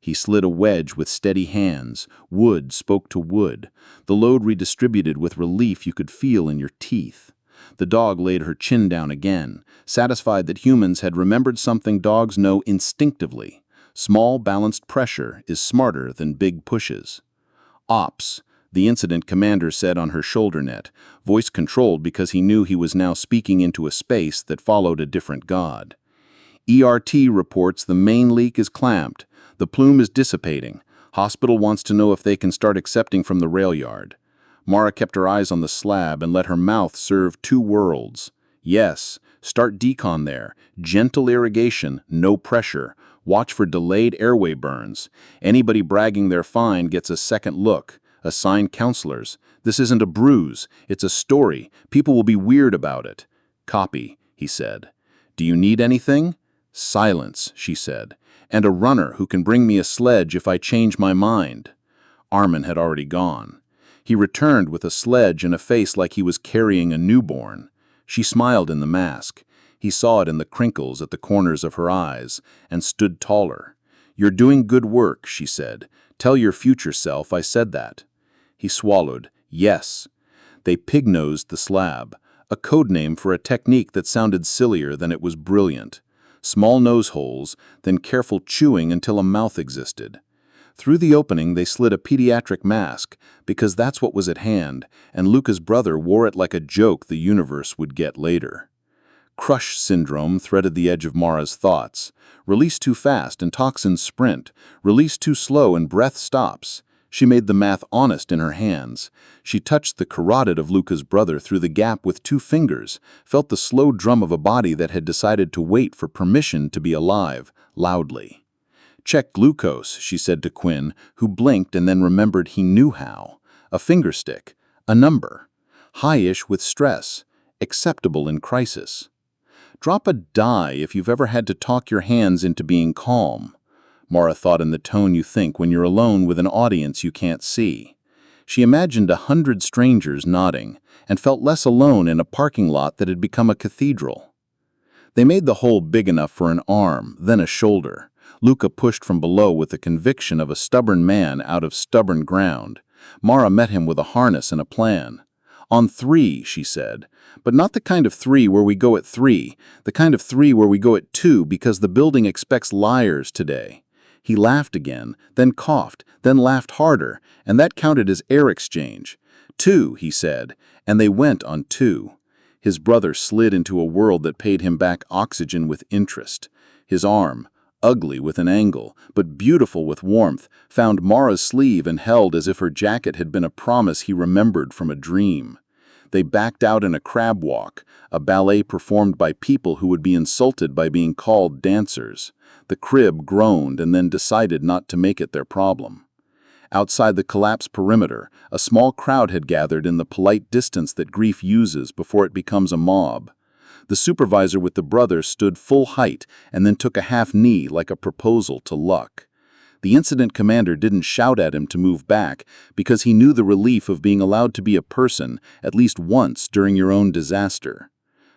He slid a wedge with steady hands. Wood spoke to wood. The load redistributed with relief you could feel in your teeth. The dog laid her chin down again, satisfied that humans had remembered something dogs know instinctively. Small, balanced pressure is smarter than big pushes. "Ops," the incident commander said on her shoulder net, voice controlled because he knew he was now speaking into a space that followed a different god. "ERT reports the main leak is clamped. The plume is dissipating. Hospital wants to know if they can start accepting from the rail yard." Mara kept her eyes on the slab and let her mouth serve two worlds. "Yes, start decon there. Gentle irrigation, no pressure. Watch for delayed airway burns. Anybody bragging they're fine gets a second look. Assign counselors. This isn't a bruise. It's a story. People will be weird about it." "Copy," he said. "Do you need anything?" "Silence," she said. "And a runner who can bring me a sledge if I change my mind." Armin had already gone. He returned with a sledge and a face like he was carrying a newborn. She smiled in the mask. He saw it in the crinkles at the corners of her eyes, and stood taller. "You're doing good work," she said. "Tell your future self I said that." He swallowed. "Yes." They pig-nosed the slab, a code name for a technique that sounded sillier than it was brilliant. Small nose holes, then careful chewing until a mouth existed. Through the opening they slid a pediatric mask, because that's what was at hand, and Luca's brother wore it like a joke the universe would get later. Crush syndrome threaded the edge of Mara's thoughts. Release too fast and toxins sprint. Release too slow and breath stops. She made the math honest in her hands. She touched the carotid of Luca's brother through the gap with 2 fingers, felt the slow drum of a body that had decided to wait for permission to be alive, loudly. "Check glucose," she said to Quinn, who blinked and then remembered he knew how. A finger stick. A number. High-ish with stress. Acceptable in crisis. Drop a die if you've ever had to talk your hands into being calm. Mara thought in the tone you think when you're alone with an audience you can't see. She imagined 100 strangers nodding, and felt less alone in a parking lot that had become a cathedral. They made the hole big enough for an arm, then a shoulder. Luca pushed from below with the conviction of a stubborn man out of stubborn ground. Mara met him with a harness and a plan. "On 3, she said. "But not the kind of 3 where we go at 3, the kind of 3 where we go at 2 because the building expects liars today." He laughed again, then coughed, then laughed harder, and that counted as air exchange. 2, he said, and they went on 2. His brother slid into a world that paid him back oxygen with interest. His arm, ugly with an angle, but beautiful with warmth, found Mara's sleeve and held as if her jacket had been a promise he remembered from a dream. They backed out in a crab walk, a ballet performed by people who would be insulted by being called dancers. The crib groaned and then decided not to make it their problem. Outside the collapsed perimeter, a small crowd had gathered in the polite distance that grief uses before it becomes a mob. The supervisor with the brother stood full height and then took a half knee like a proposal to luck. The incident commander didn't shout at him to move back because he knew the relief of being allowed to be a person at least once during your own disaster.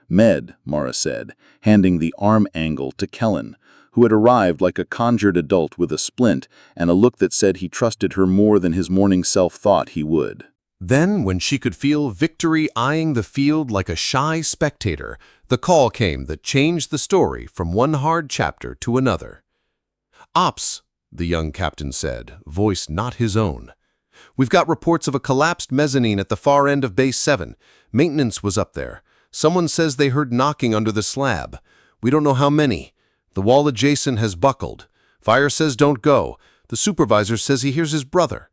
"Med," Mara said, handing the arm angle to Kellen, who had arrived like a conjured adult with a splint and a look that said he trusted her more than his morning self thought he would. Then, when she could feel victory eyeing the field like a shy spectator, the call came that changed the story from one hard chapter to another. "Ops," the young captain said, voice not his own. "We've got reports of a collapsed mezzanine at the far end of Base 7. Maintenance was up there. Someone says they heard knocking under the slab. We don't know how many. The wall adjacent has buckled. Fire says don't go. The supervisor says he hears his brother."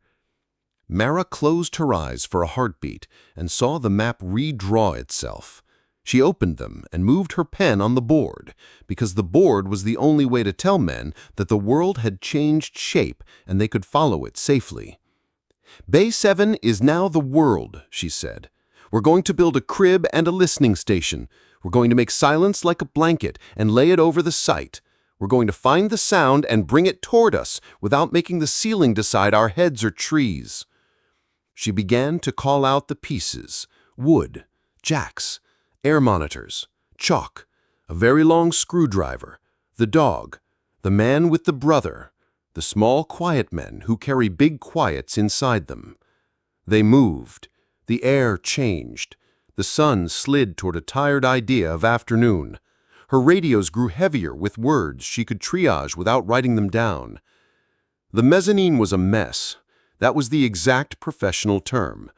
Mara closed her eyes for a heartbeat and saw the map redraw itself. She opened them and moved her pen on the board, because the board was the only way to tell men that the world had changed shape and they could follow it safely. "Bay 7 is now the world," she said. "We're going to build a crib and a listening station. We're going to make silence like a blanket and lay it over the site. We're going to find the sound and bring it toward us without making the ceiling decide our heads are trees." She began to call out the pieces: wood, jacks, air monitors, chalk, a very long screwdriver, the dog, the man with the brother, the small quiet men who carry big quiets inside them. They moved. The air changed. The sun slid toward a tired idea of afternoon. Her radios grew heavier with words she could triage without writing them down. The mezzanine was a mess. That was the exact professional term.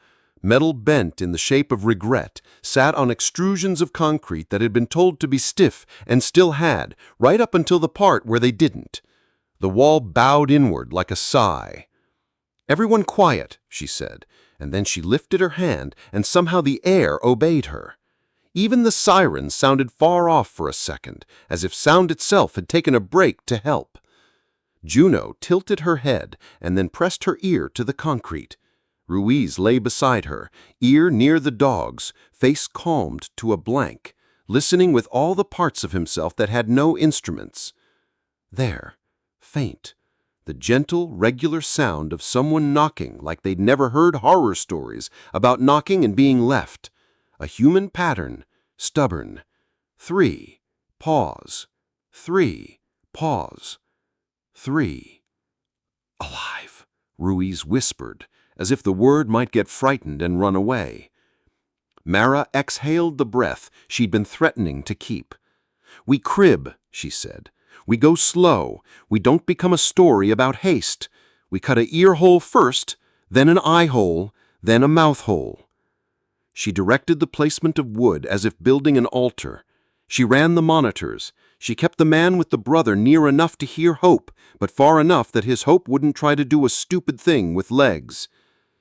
Metal bent in the shape of regret sat on extrusions of concrete that had been told to be stiff and still had, right up until the part where they didn't. The wall bowed inward like a sigh. "Everyone quiet," she said, and then she lifted her hand and somehow the air obeyed her. Even the sirens sounded far off for a second, as if sound itself had taken a break to help. Juno tilted her head and then pressed her ear to the concrete. Ruiz lay beside her, ear near the dog's, face calmed to a blank, listening with all the parts of himself that had no instruments. There, faint, the gentle, regular sound of someone knocking like they'd never heard horror stories about knocking and being left. A human pattern, stubborn. 3, pause. 3, pause. 3. "Alive," Ruiz whispered, as if the word might get frightened and run away. Mara exhaled the breath she'd been threatening to keep. "We crib," she said. "We go slow. We don't become a story about haste. We cut a ear hole first, then an eye hole, then a mouth hole." She directed the placement of wood as if building an altar. She ran the monitors. She kept the man with the brother near enough to hear hope, but far enough that his hope wouldn't try to do a stupid thing with legs.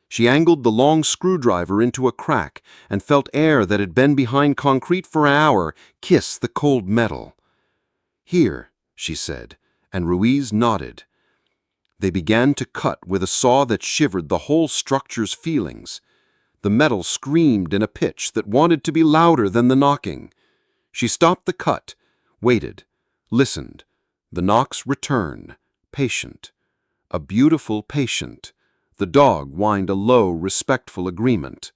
She angled the long screwdriver into a crack and felt air that had been behind concrete for an hour kiss the cold metal. "Here," she said, and Ruiz nodded. They began to cut with a saw that shivered the whole structure's feelings. The metal screamed in a pitch that wanted to be louder than the knocking. She stopped the cut, waited, listened. The knocks returned, patient. A beautiful patient. The dog whined a low, respectful agreement.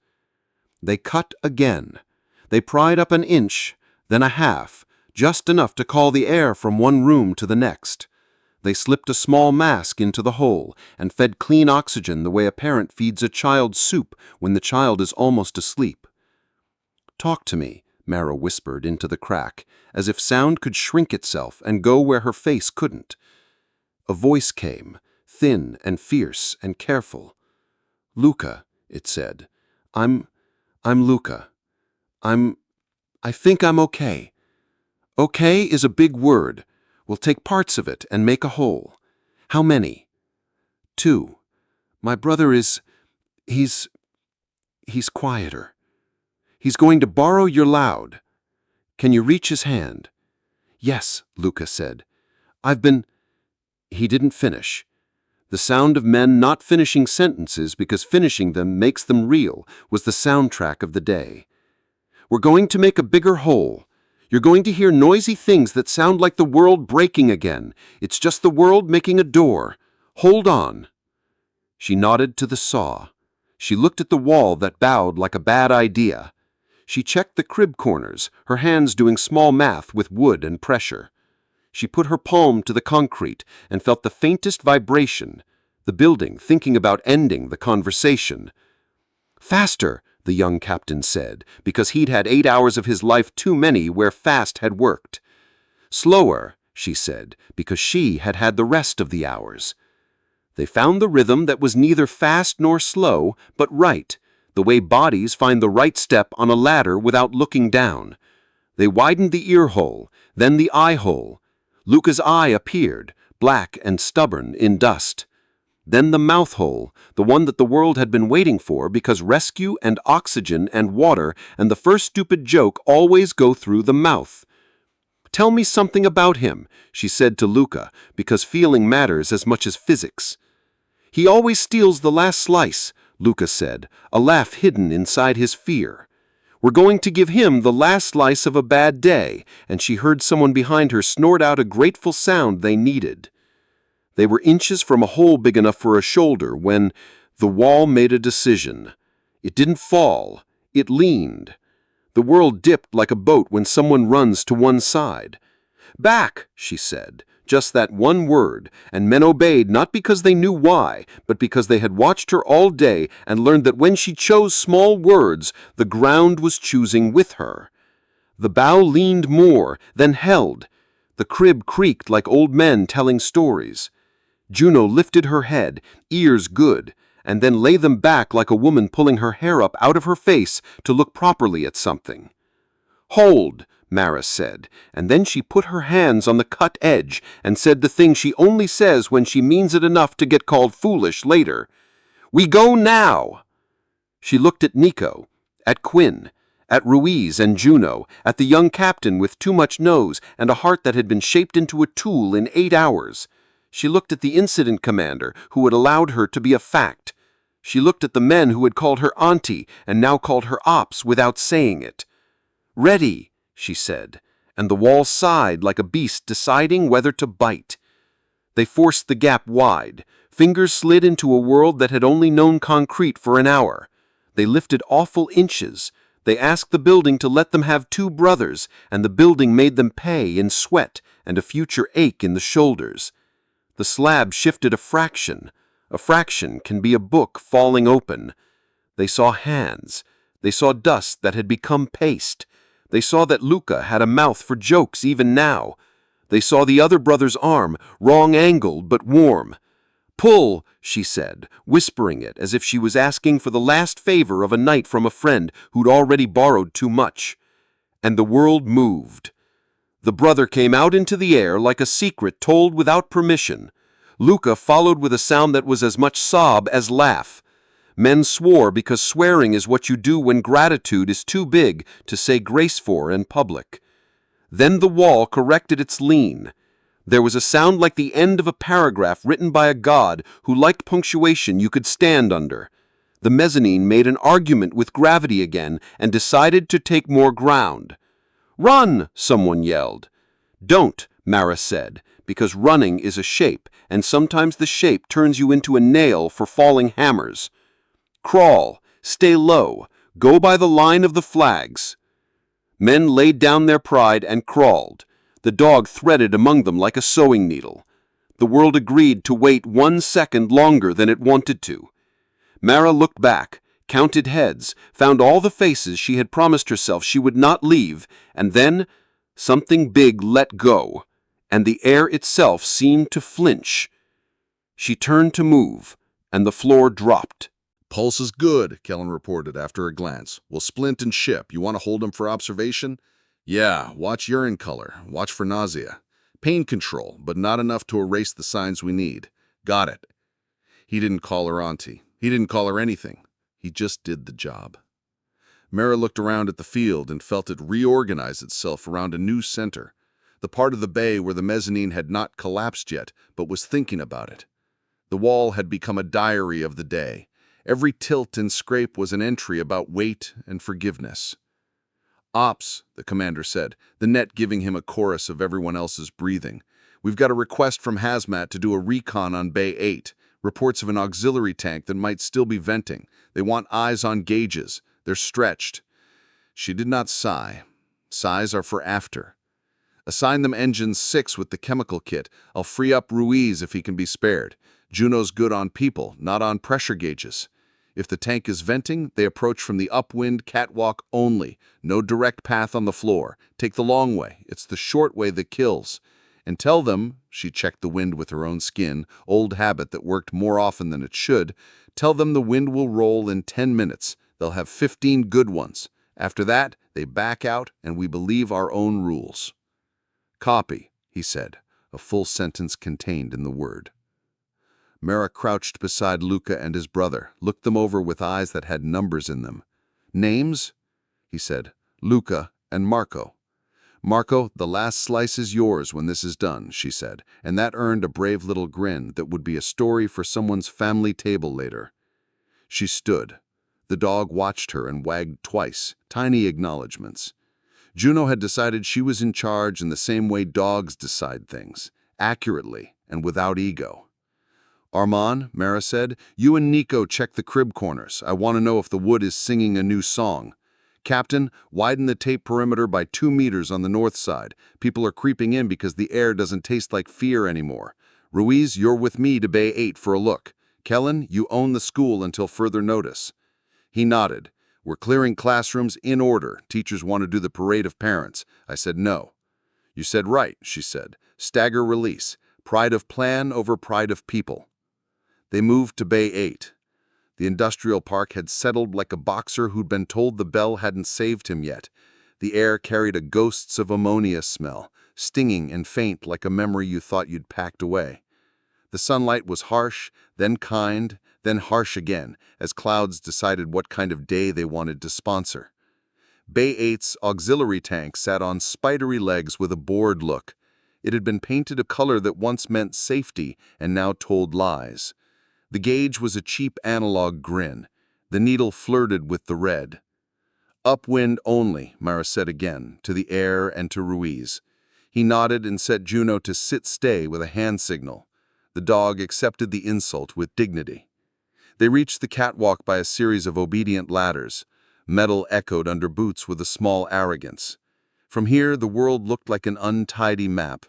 They cut again. They pried up an inch, then a half, just enough to call the air from one room to the next. They slipped a small mask into the hole and fed clean oxygen the way a parent feeds a child soup when the child is almost asleep. "Talk to me," Mara whispered into the crack, as if sound could shrink itself and go where her face couldn't. A voice came, thin and fierce and careful. "Luca," it said. I'm Luca. I think I'm okay. Okay is a big word. We'll take parts of it and make a whole. How many?" 2. "My brother he's quieter. He's going to borrow your loud. Can you reach his hand?" "Yes," Luca said. He didn't finish. The sound of men not finishing sentences because finishing them makes them real was the soundtrack of the day. "We're going to make a bigger hole. You're going to hear noisy things that sound like the world breaking again. It's just the world making a door. Hold on." She nodded to the saw. She looked at the wall that bowed like a bad idea. She checked the crib corners, her hands doing small math with wood and pressure. She put her palm to the concrete and felt the faintest vibration, the building thinking about ending the conversation. "Faster," the young captain said, because he'd had 8 hours of his life too many where fast had worked. "Slower," she said, because she had had the rest of the hours. They found the rhythm that was neither fast nor slow, but right, the way bodies find the right step on a ladder without looking down. They widened the ear hole, then the eye hole. Luca's eye appeared, black and stubborn in dust. Then the mouth hole, the one that the world had been waiting for because rescue and oxygen and water and the first stupid joke always go through the mouth. "Tell me something about him," she said to Luca, because feeling matters as much as physics. "He always steals the last slice," Luca said, a laugh hidden inside his fear. "We're going to give him the last slice of a bad day," and she heard someone behind her snort out a grateful sound they needed. They were inches from a hole big enough for a shoulder when the wall made a decision. It didn't fall, it leaned. The world dipped like a boat when someone runs to one side. "Back," she said, just that one word, and men obeyed not because they knew why, but because they had watched her all day and learned that when she chose small words, the ground was choosing with her. The bow leaned more, then held. The crib creaked like old men telling stories. Juno lifted her head, ears good, and then lay them back like a woman pulling her hair up out of her face to look properly at something. "Hold," Mara said, and then she put her hands on the cut edge and said the thing she only says when she means it enough to get called foolish later. "We go now!" She looked at Nico, at Quinn, at Ruiz and Juno, at the young captain with too much nose and a heart that had been shaped into a tool in 8 hours. She looked at the incident commander who had allowed her to be a fact. She looked at the men who had called her auntie and now called her ops without saying it. "Ready," she said, and the wall sighed like a beast deciding whether to bite. They forced the gap wide. Fingers slid into a world that had only known concrete for an hour. They lifted awful inches. They asked the building to let them have 2 brothers, and the building made them pay in sweat and a future ache in the shoulders. The slab shifted a fraction. A fraction can be a book falling open. They saw hands. They saw dust that had become paste. They saw that Luca had a mouth for jokes even now. They saw the other brother's arm, wrong-angled but warm. "Pull," she said, whispering it as if she was asking for the last favor of a night from a friend who'd already borrowed too much. And the world moved. The brother came out into the air like a secret told without permission. Luca followed with a sound that was as much sob as laugh. Men swore because swearing is what you do when gratitude is too big to say grace for in public. Then the wall corrected its lean. There was a sound like the end of a paragraph written by a god who liked punctuation you could stand under. The mezzanine made an argument with gravity again and decided to take more ground. "Run!" someone yelled. "Don't," Mara said, because running is a shape, and sometimes the shape turns you into a nail for falling hammers. "Crawl, stay low, go by the line of the flags." Men laid down their pride and crawled. The dog threaded among them like a sewing needle. The world agreed to wait 1 second longer than it wanted to. Mara looked back, counted heads, found all the faces she had promised herself she would not leave, and then something big let go, and the air itself seemed to flinch. She turned to move, and the floor dropped. "Pulse is good," Kellen reported after a glance. "We'll splint and ship. You want to hold him for observation?" "Yeah, watch urine color. Watch for nausea. Pain control, but not enough to erase the signs we need." "Got it." He didn't call her auntie. He didn't call her anything. He just did the job. Mara looked around at the field and felt it reorganize itself around a new center, the part of the bay where the mezzanine had not collapsed yet, but was thinking about it. The wall had become a diary of the day. Every tilt and scrape was an entry about weight and forgiveness. "Ops," the commander said, the net giving him a chorus of everyone else's breathing. "We've got a request from Hazmat to do a recon on Bay 8. Reports of an auxiliary tank that might still be venting. They want eyes on gauges. They're stretched." She did not sigh. Sighs are for after. "Assign them engine 6 with the chemical kit. I'll free up Ruiz if he can be spared. Juno's good on people, not on pressure gauges. If the tank is venting, they approach from the upwind catwalk only. No direct path on the floor. Take the long way. It's the short way that kills. And tell them," she checked the wind with her own skin, old habit that worked more often than it should, "tell them the wind will roll in 10 minutes. They'll have 15 good ones. After that, they back out and we believe our own rules." "Copy," he said, a full sentence contained in the word. Mara crouched beside Luca and his brother, looked them over with eyes that had numbers in them. "Names?" he said. "Luca and Marco." "Marco, the last slice is yours when this is done," she said, and that earned a brave little grin that would be a story for someone's family table later. She stood. The dog watched her and wagged twice, tiny acknowledgments. Juno had decided she was in charge in the same way dogs decide things, accurately and without ego. "Armand," Mara said, "you and Nico check the crib corners. I want to know if the wood is singing a new song. Captain, widen the tape perimeter by 2 meters on the north side. People are creeping in because the air doesn't taste like fear anymore. Ruiz, you're with me to Bay 8 for a look. Kellen, you own the school until further notice." He nodded. "We're clearing classrooms in order. Teachers want to do the parade of parents." I said no. "You said right," she said. "Stagger release. Pride of plan over pride of people." They moved to Bay 8. The industrial park had settled like a boxer who'd been told the bell hadn't saved him yet. The air carried a ghosts of ammonia smell, stinging and faint like a memory you thought you'd packed away. The sunlight was harsh, then kind, then harsh again, as clouds decided what kind of day they wanted to sponsor. Bay 8's auxiliary tank sat on spidery legs with a bored look. It had been painted a color that once meant safety and now told lies. The gauge was a cheap analog grin. The needle flirted with the red. "Upwind only," Mara said again, to the air and to Ruiz. He nodded and set Juno to sit-stay with a hand signal. The dog accepted the insult with dignity. They reached the catwalk by a series of obedient ladders. Metal echoed under boots with a small arrogance. From here, the world looked like an untidy map.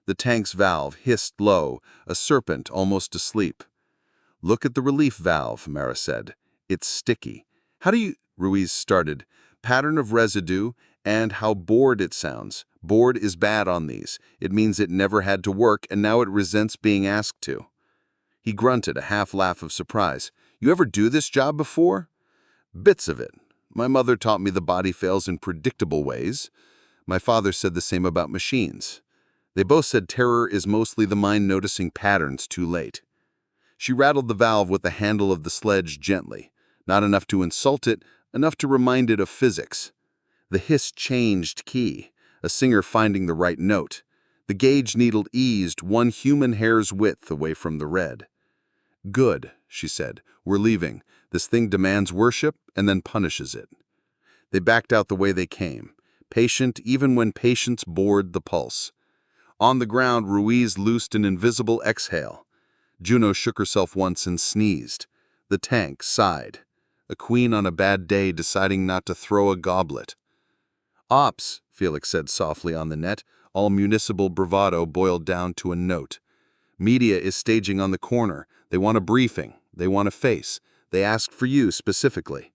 The tank's valve hissed low, a serpent almost asleep. "Look at the relief valve," Mara said. "It's sticky." "How do you—" Ruiz started. "Pattern of residue and how bored it sounds. Bored is bad on these. It means it never had to work and now it resents being asked to." He grunted, a half laugh of surprise. "You ever do this job before?" "Bits of it. My mother taught me the body fails in predictable ways. My father said the same about machines. They both said terror is mostly the mind noticing patterns too late." She rattled the valve with the handle of the sledge gently, not enough to insult it, enough to remind it of physics. The hiss changed key, a singer finding the right note. The gauge needle eased 1 human hair's width away from the red. "Good," she said. "We're leaving. This thing demands worship and then punishes it." They backed out the way they came, patient even when patience bored the pulse. On the ground, Ruiz loosed an invisible exhale. Juno shook herself once and sneezed. The tank sighed. A queen on a bad day deciding not to throw a goblet. "Ops," Felix said softly on the net. All municipal bravado boiled down to a note. "Media is staging on the corner. They want a briefing. They want a face. They asked for you specifically."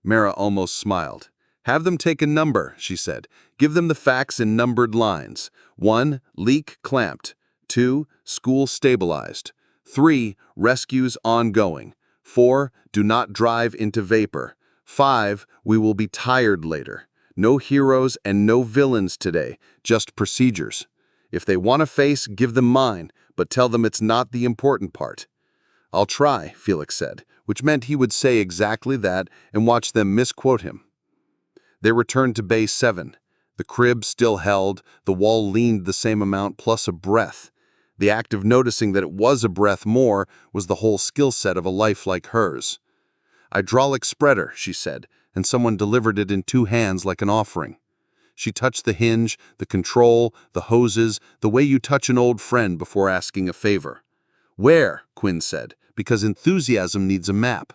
Mara almost smiled. "Have them take a number," she said. "Give them the facts in numbered lines. 1, leak clamped. 2, school stabilized. 3, rescues ongoing. 4, do not drive into vapor. 5, we will be tired later. No heroes and no villains today, just procedures. If they want a face, give them mine, but tell them it's not the important part." "I'll try," Felix said, which meant he would say exactly that and watch them misquote him. They returned to Bay 7. The crib still held, the wall leaned the same amount plus a breath. The act of noticing that it was a breath more was the whole skill set of a life like hers. "Hydraulic spreader," she said, and someone delivered it in 2 hands like an offering. She touched the hinge, the control, the hoses, the way you touch an old friend before asking a favor. "Where?" Quinn said, "because enthusiasm needs a map."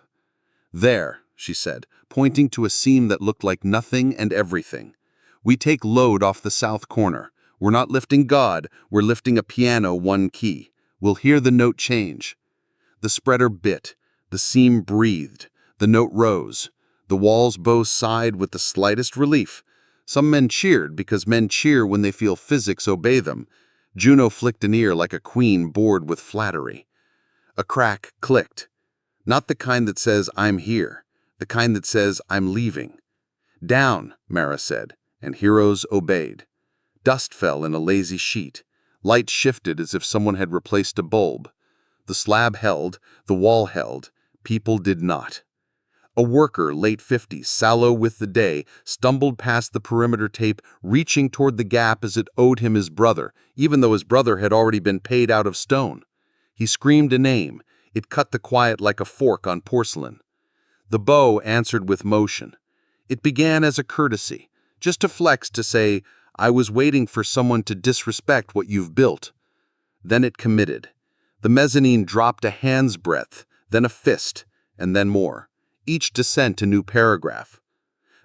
"There," she said, pointing to a seam that looked like nothing and everything. "We take load off the south corner. We're not lifting God, we're lifting a piano 1 key. We'll hear the note change." The spreader bit. The seam breathed. The note rose. The walls both sighed with the slightest relief. Some men cheered because men cheer when they feel physics obey them. Juno flicked an ear like a queen bored with flattery. A crack clicked. Not the kind that says, "I'm here." The kind that says, "I'm leaving." "Down," Mara said, and heroes obeyed. Dust fell in a lazy sheet. Light shifted as if someone had replaced a bulb. The slab held, the wall held, people did not. A worker, late 50s, sallow with the day, stumbled past the perimeter tape, reaching toward the gap as it owed him his brother, even though his brother had already been paid out of stone. He screamed a name. It cut the quiet like a fork on porcelain. The bow answered with motion. It began as a courtesy, just a flex to say, "I was waiting for someone to disrespect what you've built." Then it committed. The mezzanine dropped a hand's breadth, then a fist, and then more. Each descent a new paragraph.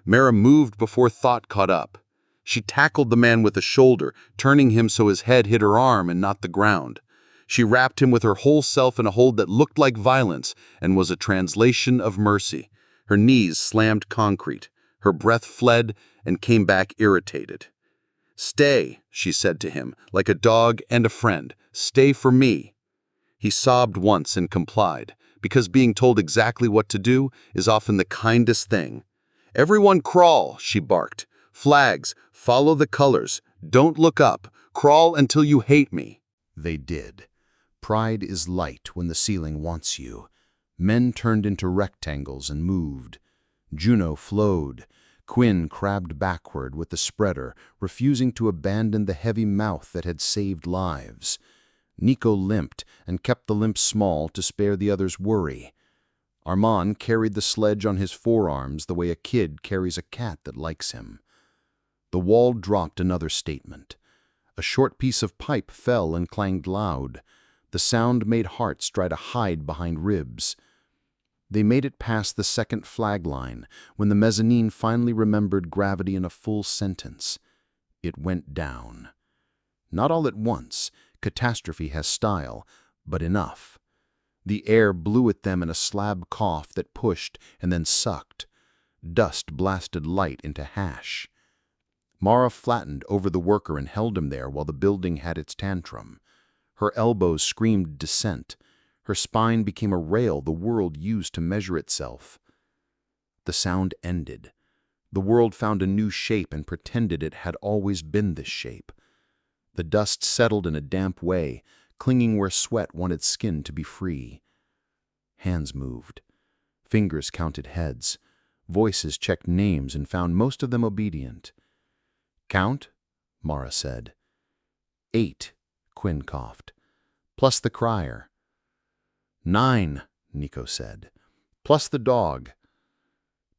Mara moved before thought caught up. She tackled the man with a shoulder, turning him so his head hit her arm and not the ground. She wrapped him with her whole self in a hold that looked like violence and was a translation of mercy. Her knees slammed concrete. Her breath fled and came back irritated. "Stay," she said to him, like a dog and a friend. "Stay for me." He sobbed once and complied, because being told exactly what to do is often the kindest thing. "Everyone crawl," she barked. "Flags, follow the colors. Don't look up. Crawl until you hate me." They did. Pride is light when the ceiling wants you. Men turned into rectangles and moved. Juno flowed. Quinn crabbed backward with the spreader, refusing to abandon the heavy mouth that had saved lives. Nico limped and kept the limp small to spare the others worry. Armand carried the sledge on his forearms the way a kid carries a cat that likes him. The wall dropped another statement. A short piece of pipe fell and clanged loud. The sound made hearts try to hide behind ribs. They made it past the second flag line when the mezzanine finally remembered gravity in a full sentence. It went down. Not all at once. Catastrophe has style, but enough. The air blew at them in a slab cough that pushed and then sucked. Dust blasted light into hash. Mara flattened over the worker and held him there while the building had its tantrum. Her elbows screamed dissent. Her spine became a rail the world used to measure itself. The sound ended. The world found a new shape and pretended it had always been this shape. The dust settled in a damp way, clinging where sweat wanted skin to be free. Hands moved. Fingers counted heads. Voices checked names and found most of them obedient. "Count?" Mara said. 8, Quinn coughed. "Plus the crier." 9, Nico said. "Plus the dog."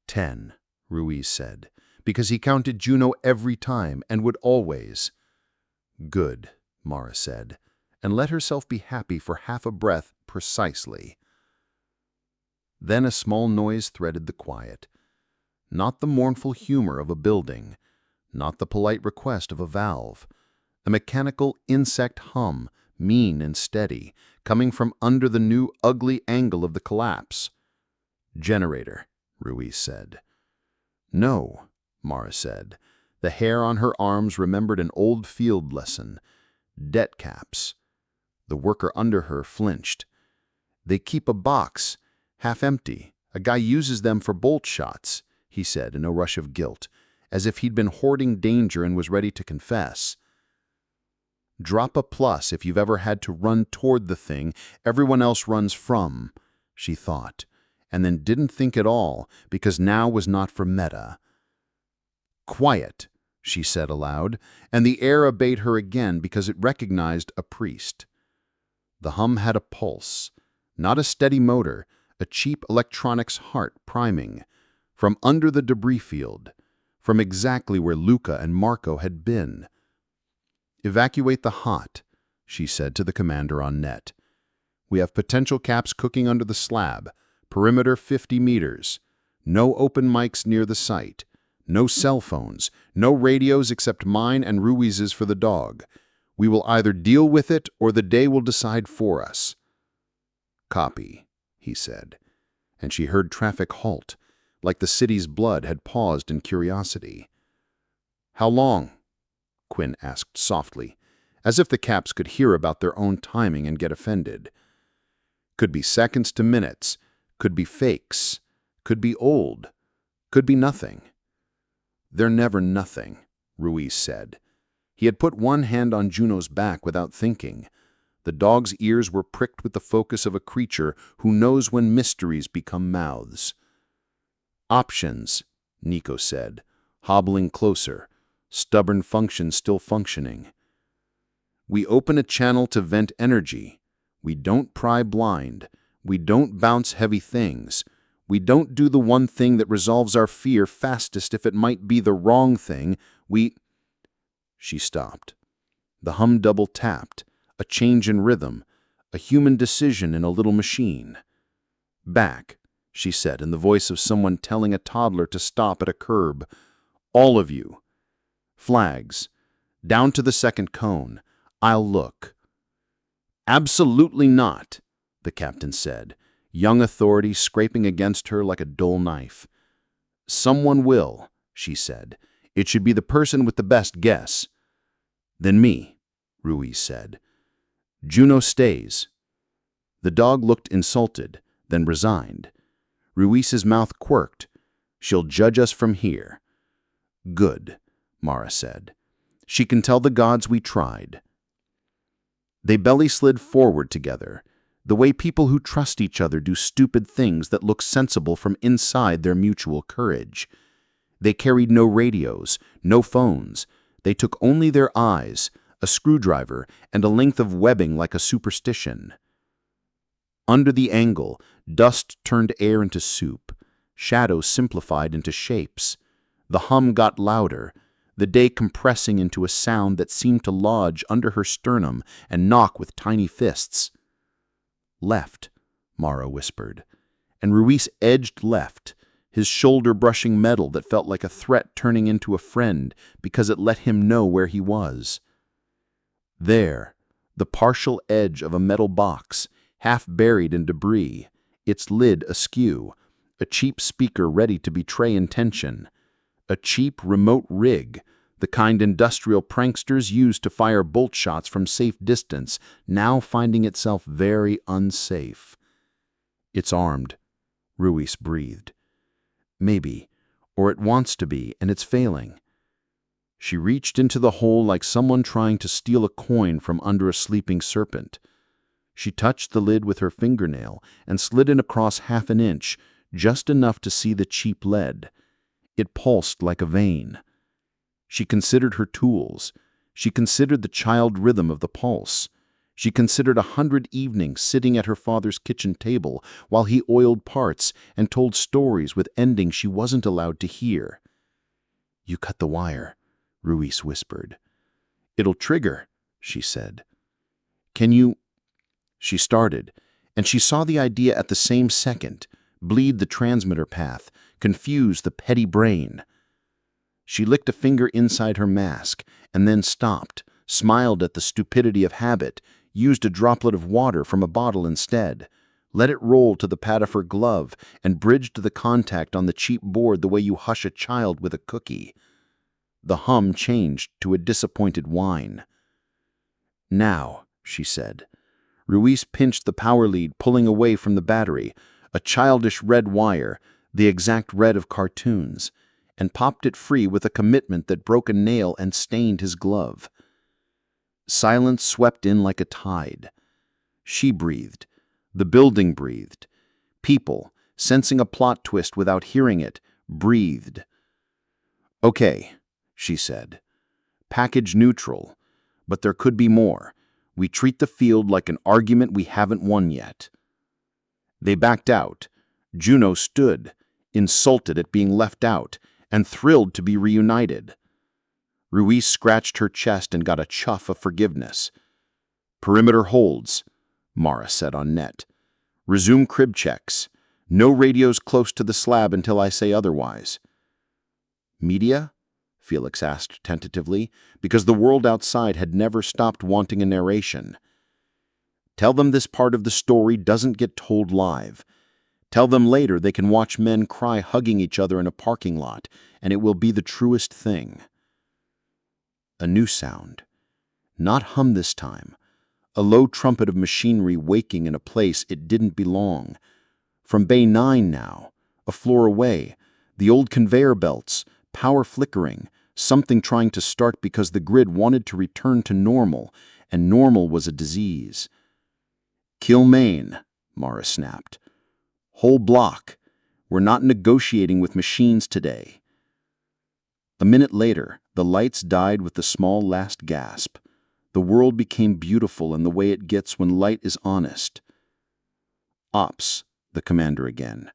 10, Ruiz said, because he counted Juno every time and would always. "Good," Mara said, and let herself be happy for half a breath precisely. Then a small noise threaded the quiet. Not the mournful humor of a building, not the polite request of a valve. A mechanical insect hum, mean and steady, coming from under the new ugly angle of the collapse. "Generator," Ruiz said. "No," Mara said. The hair on her arms remembered an old field lesson. "Debt caps." The worker under her flinched. "They keep a box, half empty. A guy uses them for bolt shots," he said in a rush of guilt, as if he'd been hoarding danger and was ready to confess. "Drop a plus if you've ever had to run toward the thing everyone else runs from," she thought, and then didn't think at all because now was not for meta. "Quiet," she said aloud, and the air obeyed her again because it recognized a priest. The hum had a pulse, not a steady motor, a cheap electronics heart priming, from under the debris field, from exactly where Luca and Marco had been. "Evacuate the hot," she said to the commander on net. "We have potential caps cooking under the slab, perimeter 50 meters, no open mics near the site. No cell phones, no radios except mine and Ruiz's for the dog. We will either deal with it or the day will decide for us." "Copy," he said, and she heard traffic halt, like the city's blood had paused in curiosity. "How long?" Quinn asked softly, as if the caps could hear about their own timing and get offended. "Could be seconds to minutes, could be fakes, could be old, could be nothing." "They're never nothing," Ruiz said. He had put one hand on Juno's back without thinking. The dog's ears were pricked with the focus of a creature who knows when mysteries become mouths. "Options," Nico said, hobbling closer, stubborn function still functioning. "We open a channel to vent energy. We don't pry blind. We don't bounce heavy things. We don't do the one thing that resolves our fear fastest if it might be the wrong thing. We—" She stopped. The hum double-tapped, a change in rhythm, a human decision in a little machine. "Back," she said in the voice of someone telling a toddler to stop at a curb. "All of you. Flags. Down to the second cone. I'll look." "Absolutely not," the captain said, young authority scraping against her like a dull knife. "Someone will," she said. "It should be the person with the best guess." "Then me," Ruiz said. "Juno stays." The dog looked insulted, then resigned. Ruiz's mouth quirked. "She'll judge us from here." "Good," Mara said. "She can tell the gods we tried." They belly-slid forward together, the way people who trust each other do stupid things that look sensible from inside their mutual courage. They carried no radios, no phones. They took only their eyes, a screwdriver, and a length of webbing like a superstition. Under the angle, dust turned air into soup, shadows simplified into shapes. The hum got louder, the day compressing into a sound that seemed to lodge under her sternum and knock with tiny fists. "Left," Mara whispered, and Ruiz edged left, his shoulder brushing metal that felt like a threat turning into a friend because it let him know where he was. There, the partial edge of a metal box, half buried in debris, its lid askew, a cheap speaker ready to betray intention, a cheap remote rig, the kind industrial pranksters use to fire bolt shots from safe distance, now finding itself very unsafe. "It's armed," Ruiz breathed. "Maybe, or it wants to be, and it's failing." She reached into the hole like someone trying to steal a coin from under a sleeping serpent. She touched the lid with her fingernail and slid it across half an inch, just enough to see the cheap lead. It pulsed like a vein. She considered her tools. She considered the child rhythm of the pulse. She considered 100 evenings sitting at her father's kitchen table while he oiled parts and told stories with endings she wasn't allowed to hear. "You cut the wire," Ruiz whispered. "It'll trigger," she said. "Can you—" She started, and she saw the idea at the same second, bleed the transmitter path, confuse the petty brain. She licked a finger inside her mask, and then stopped, smiled at the stupidity of habit, used a droplet of water from a bottle instead, let it roll to the pad of her glove, and bridged the contact on the cheap board the way you hush a child with a cookie. The hum changed to a disappointed whine. "Now," she said. Ruiz pinched the power lead, pulling away from the battery, a childish red wire, the exact red of cartoons, and popped it free with a commitment that broke a nail and stained his glove. Silence swept in like a tide. She breathed. The building breathed. People, sensing a plot twist without hearing it, breathed. "Okay," she said. "Package neutral. But there could be more. We treat the field like an argument we haven't won yet." They backed out. Juno stood, insulted at being left out, and thrilled to be reunited. Ruiz scratched her chest and got a chuff of forgiveness. "Perimeter holds," Mara said on net. "Resume crib checks. No radios close to the slab until I say otherwise." "Media?" Felix asked tentatively, because the world outside had never stopped wanting a narration. "Tell them this part of the story doesn't get told live. Tell them later they can watch men cry hugging each other in a parking lot, and it will be the truest thing." A new sound. Not hum this time. A low trumpet of machinery waking in a place it didn't belong. From Bay 9 now, a floor away, the old conveyor belts, power flickering, something trying to start because the grid wanted to return to normal, and normal was a disease. Kill Maine, Mara snapped. Whole block. We're not negotiating with machines today. A minute later, the lights died with the small last gasp. The world became beautiful in the way it gets when light is honest. Ops, the commander again.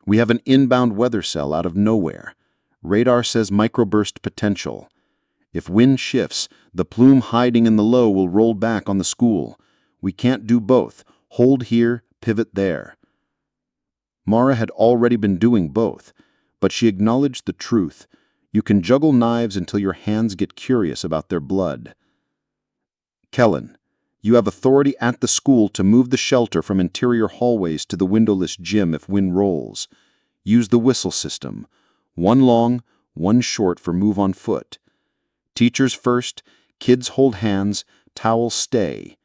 We have an inbound weather cell out of nowhere. Radar says microburst potential. If wind shifts, the plume hiding in the low will roll back on the school. We can't do both. Hold here, pivot there. Mara had already been doing both, but she acknowledged the truth. You can juggle knives until your hands get curious about their blood. Kellen, you have authority at the school to move the shelter from interior hallways to the windowless gym if wind rolls. Use the whistle system. One long, one short for move on foot. Teachers first, kids hold hands, towels stay.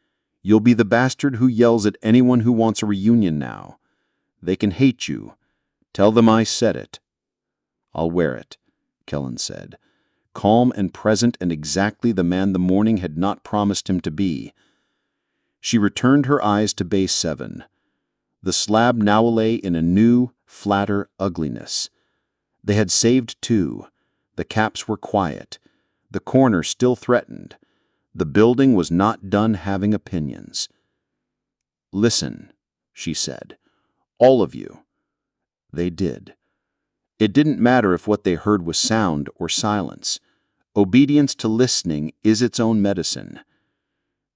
You'll be the bastard who yells at anyone who wants a reunion now. They can hate you. Tell them I said it. I'll wear it, Kellen said, calm and present and exactly the man the morning had not promised him to be. She returned her eyes to Base 7. The slab now lay in a new, flatter ugliness. They had saved two. The caps were quiet. The corner still threatened. The building was not done having opinions. Listen, she said. All of you. They did. It didn't matter if what they heard was sound or silence. Obedience to listening is its own medicine.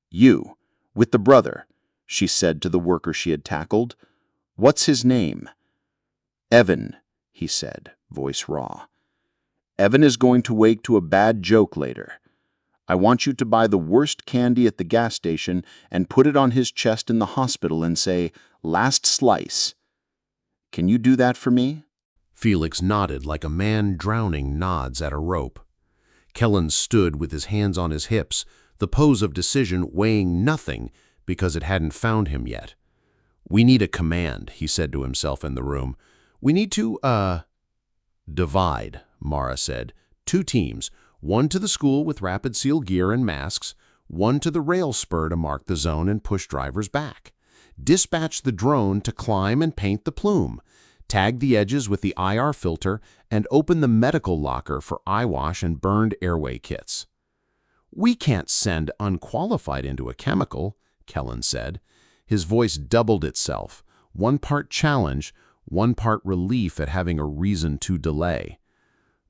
You, with the brother, she said to the worker she had tackled. What's his name? Evan, he said, voice raw. Evan is going to wake to a bad joke later. I want you to buy the worst candy at the gas station and put it on his chest in the hospital and say, "Last slice." Can you do that for me? Felix nodded like a man drowning nods at a rope. Kellen stood with his hands on his hips, the pose of decision weighing nothing because it hadn't found him yet. We need a command, he said to himself in the room. We need to, divide, Mara said. 2 teams, one to the school with rapid seal gear and masks, one to the rail spur to mark the zone and push drivers back. Dispatch the drone to climb and paint the plume. Tag the edges with the IR filter and open the medical locker for eye wash and burned airway kits. We can't send unqualified into a chemical, Kellen said. His voice doubled itself, 1 part challenge, 1 part relief at having a reason to delay.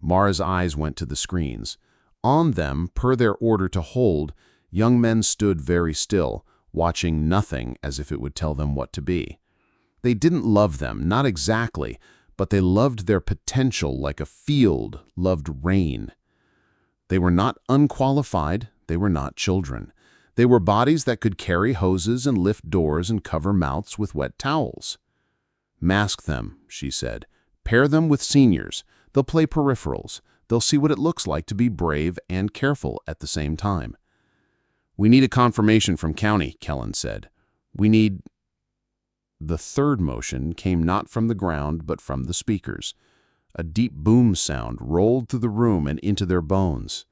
Mara's eyes went to the screens. On them, per their order to hold, young men stood very still, watching nothing as if it would tell them what to be. They didn't love them, not exactly, but they loved their potential like a field loved rain. They were not unqualified, they were not children. They were bodies that could carry hoses and lift doors and cover mouths with wet towels. Mask them, she said. Pair them with seniors. They'll play peripherals. They'll see what it looks like to be brave and careful at the same time. We need a confirmation from County, Kellen said. We need... The third motion came not from the ground but from the speakers. A deep boom sound rolled through the room and into their bones.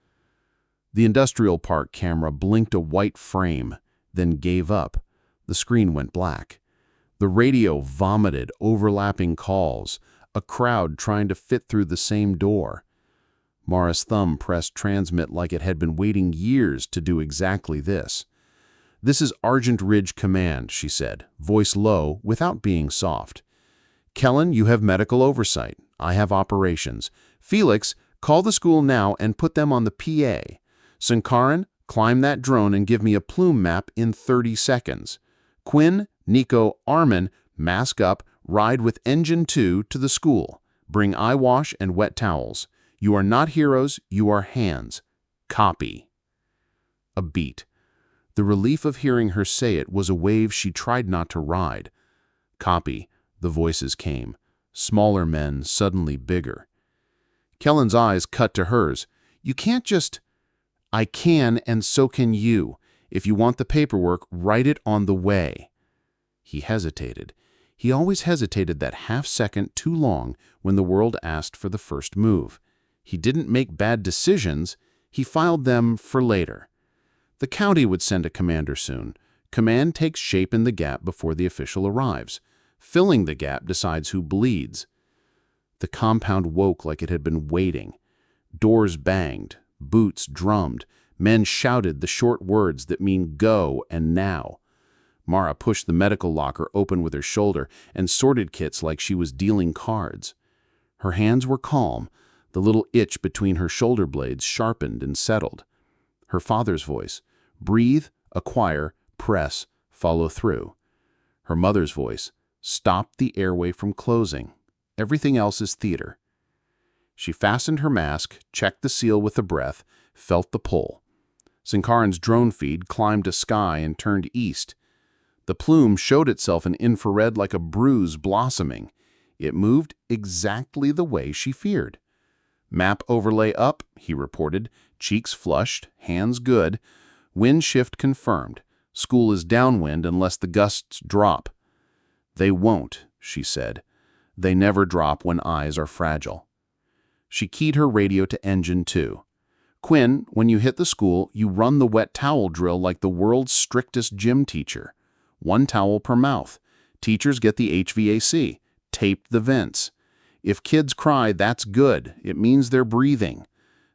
The industrial park camera blinked a white frame, then gave up. The screen went black. The radio vomited overlapping calls, a crowd trying to fit through the same door. Mara's thumb pressed transmit like it had been waiting years to do exactly this. This is Argent Ridge Command, she said, voice low, without being soft. Kellen, you have medical oversight. I have operations. Felix, call the school now and put them on the PA. Sankaran, climb that drone and give me a plume map in 30 seconds. Quinn, Nico, Armin, mask up, ride with Engine 2 to the school. Bring eye wash and wet towels. You are not heroes, you are hands. Copy. A beat. The relief of hearing her say it was a wave she tried not to ride. Copy. The voices came. Smaller men, suddenly bigger. Kellen's eyes cut to hers. You can't just... I can, and so can you. If you want the paperwork, write it on the way. He hesitated. He always hesitated that half-second too long when the world asked for the first move. He didn't make bad decisions. He filed them for later. The county would send a commander soon. Command takes shape in the gap before the official arrives. Filling the gap decides who bleeds. The compound woke like it had been waiting. Doors banged, boots drummed, men shouted the short words that mean go and now. Mara pushed the medical locker open with her shoulder and sorted kits like she was dealing cards. Her hands were calm, the little itch between her shoulder blades sharpened and settled. Her father's voice, breathe, acquire, press, follow through. Her mother's voice, stop the airway from closing. Everything else is theater. She fastened her mask, checked the seal with the breath, felt the pull. Sinkaran's drone feed climbed a sky and turned east. The plume showed itself in infrared like a bruise blossoming. It moved exactly the way she feared. Map overlay up, he reported, cheeks flushed, hands good. Wind shift confirmed. School is downwind unless the gusts drop. They won't, she said. They never drop when eyes are fragile. She keyed her radio to engine 2. Quinn, when you hit the school, you run the wet towel drill like the world's strictest gym teacher. 1 towel per mouth. Teachers get the HVAC. Tape the vents. If kids cry, that's good. It means they're breathing.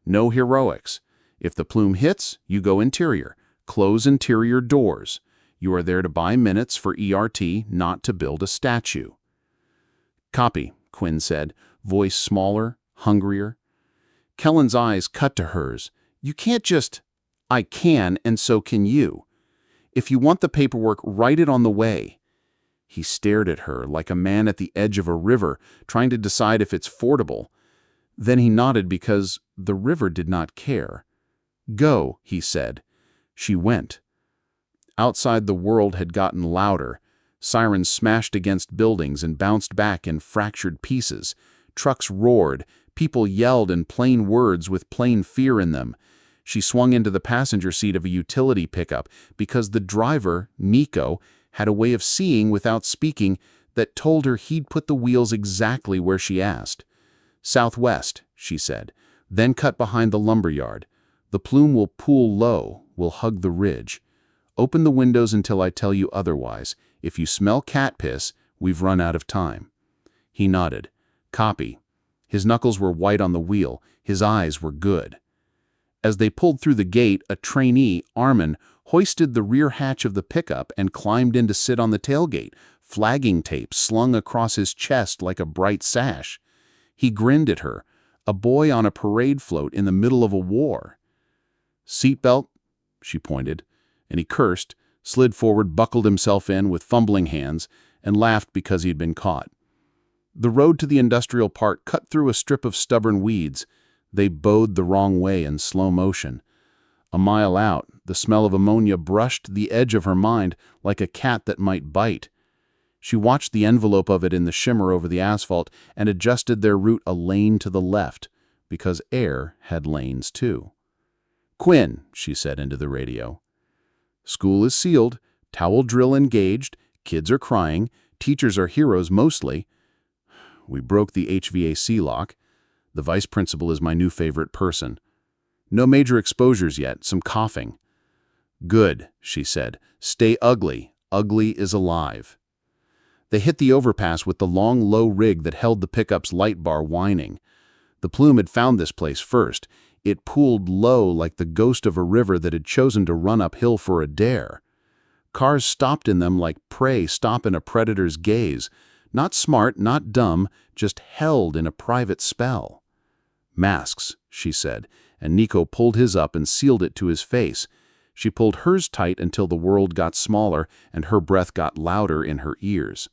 No heroics. If the plume hits, you go interior. Close interior doors. You are there to buy minutes for ERT, not to build a statue. Copy, Quinn said, voice smaller, hungrier. Kellen's eyes cut to hers. You can't just... I can, and so can you. If you want the paperwork, write it on the way. He stared at her like a man at the edge of a river, trying to decide if it's fordable. Then he nodded because the river did not care. Go, he said. She went. Outside, the world had gotten louder. Sirens smashed against buildings and bounced back in fractured pieces. Trucks roared. People yelled in plain words with plain fear in them. She swung into the passenger seat of a utility pickup because the driver, Nico, had a way of seeing without speaking that told her he'd put the wheels exactly where she asked. Southwest, she said, then cut behind the lumberyard. The plume will pool low, will hug the ridge. Open the windows until I tell you otherwise. If you smell cat piss, we've run out of time. He nodded. Copy. His knuckles were white on the wheel. His eyes were good. As they pulled through the gate, a trainee, Armin, hoisted the rear hatch of the pickup and climbed in to sit on the tailgate, flagging tape slung across his chest like a bright sash. He grinned at her, a boy on a parade float in the middle of a war. Seatbelt, she pointed, and he cursed, slid forward, buckled himself in with fumbling hands, and laughed because he'd been caught. The road to the industrial park cut through a strip of stubborn weeds. They bowed the wrong way in slow motion. A mile out, the smell of ammonia brushed the edge of her mind like a cat that might bite. She watched the envelope of it in the shimmer over the asphalt and adjusted their route a lane to the left, because air had lanes too. Quinn, she said into the radio. School is sealed, towel drill engaged, kids are crying, teachers are heroes mostly. We broke the HVAC lock. The vice principal is my new favorite person. No major exposures yet, some coughing. Good, she said. Stay ugly. Ugly is alive. They hit the overpass with the long, low rig that held the pickup's light bar whining. The plume had found this place first. It pooled low like the ghost of a river that had chosen to run uphill for a dare. Cars stopped in them like prey stop in a predator's gaze. Not smart, not dumb, just held in a private spell. Masks, she said, and Nico pulled his up and sealed it to his face. She pulled hers tight until the world got smaller and her breath got louder in her ears.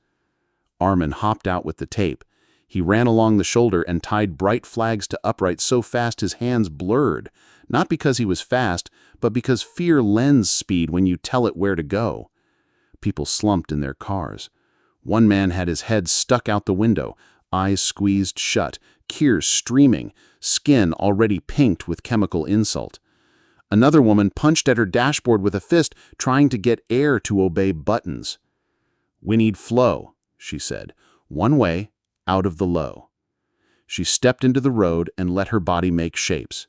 Armin hopped out with the tape. He ran along the shoulder and tied bright flags to uprights so fast his hands blurred, not because he was fast, but because fear lends speed when you tell it where to go. People slumped in their cars. One man had his head stuck out the window, eyes squeezed shut, tears streaming, skin already pinked with chemical insult. Another woman punched at her dashboard with a fist, trying to get air to obey buttons. We need flow, she said. One way, out of the low. She stepped into the road and let her body make shapes.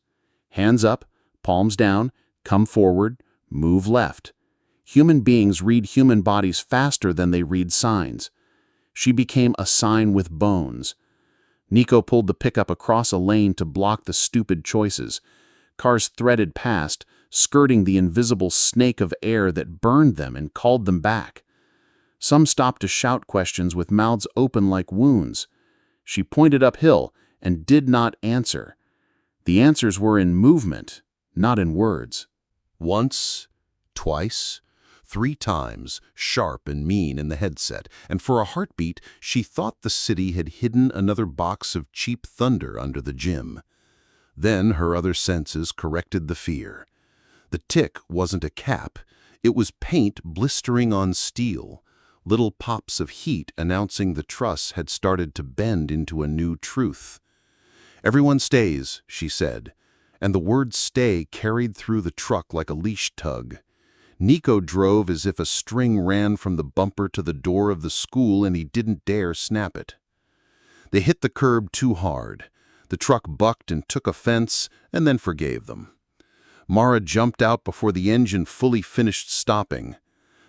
Hands up, palms down, come forward, move left. Human beings read human bodies faster than they read signs. She became a sign with bones. Nico pulled the pickup across a lane to block the stupid choices. Cars threaded past, skirting the invisible snake of air that burned them and called them back. Some stopped to shout questions with mouths open like wounds. She pointed uphill and did not answer. The answers were in movement, not in words. Once, twice, 3 times, sharp and mean in the headset, and for a heartbeat she thought the city had hidden another box of cheap thunder under the gym. Then her other senses corrected the fear. The tick wasn't a cap, it was paint blistering on steel, little pops of heat announcing the truss had started to bend into a new truth. "Everyone stays," she said, and the word stay carried through the truck like a leash tug. Nico drove as if a string ran from the bumper to the door of the school and he didn't dare snap it. They hit the curb too hard. The truck bucked and took offense and then forgave them. Mara jumped out before the engine fully finished stopping.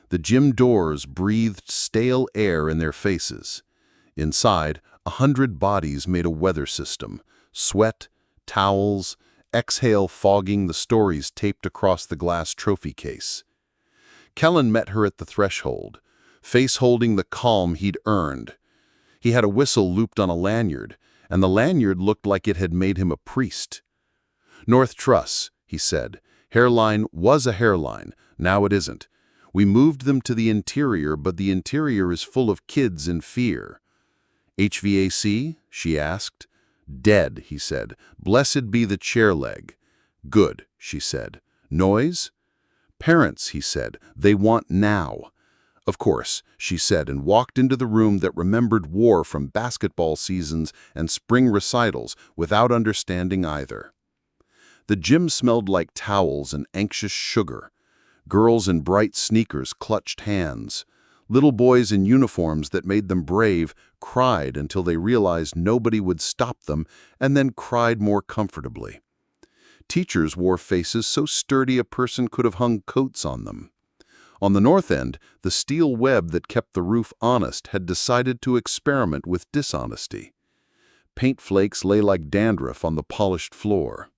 The gym doors breathed stale air in their faces. Inside, 100 bodies made a weather system. Sweat, towels, exhale fogging the stories taped across the glass trophy case. Kellen met her at the threshold, face holding the calm he'd earned. He had a whistle looped on a lanyard, and the lanyard looked like it had made him a priest. "North Truss," he said. "Hairline was a hairline, now it isn't. We moved them to the interior, but the interior is full of kids in fear." "HVAC?" she asked. "Dead," he said. "Blessed be the chair leg." "Good," she said. "Noise?" "Parents," he said. "They want now." "Of course," she said, and walked into the room that remembered war from basketball seasons and spring recitals without understanding either. The gym smelled like towels and anxious sugar. Girls in bright sneakers clutched hands. Little boys in uniforms that made them brave cried until they realized nobody would stop them and then cried more comfortably. Teachers wore faces so sturdy a person could have hung coats on them. On the north end, the steel web that kept the roof honest had decided to experiment with dishonesty. Paint flakes lay like dandruff on the polished floor.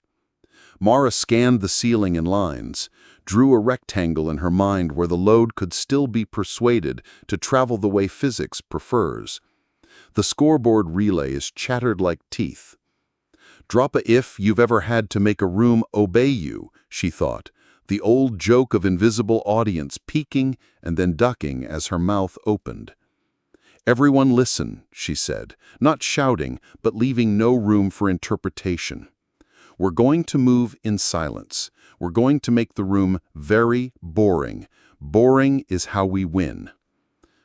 Mara scanned the ceiling in lines, drew a rectangle in her mind where the load could still be persuaded to travel the way physics prefers. The scoreboard relays chattered like teeth. "Drop a if you've ever had to make a room obey you," she thought, the old joke of invisible audience peeking and then ducking as her mouth opened. "Everyone listen," she said, not shouting, but leaving no room for interpretation. "We're going to move in silence. We're going to make the room very boring. Boring is how we win."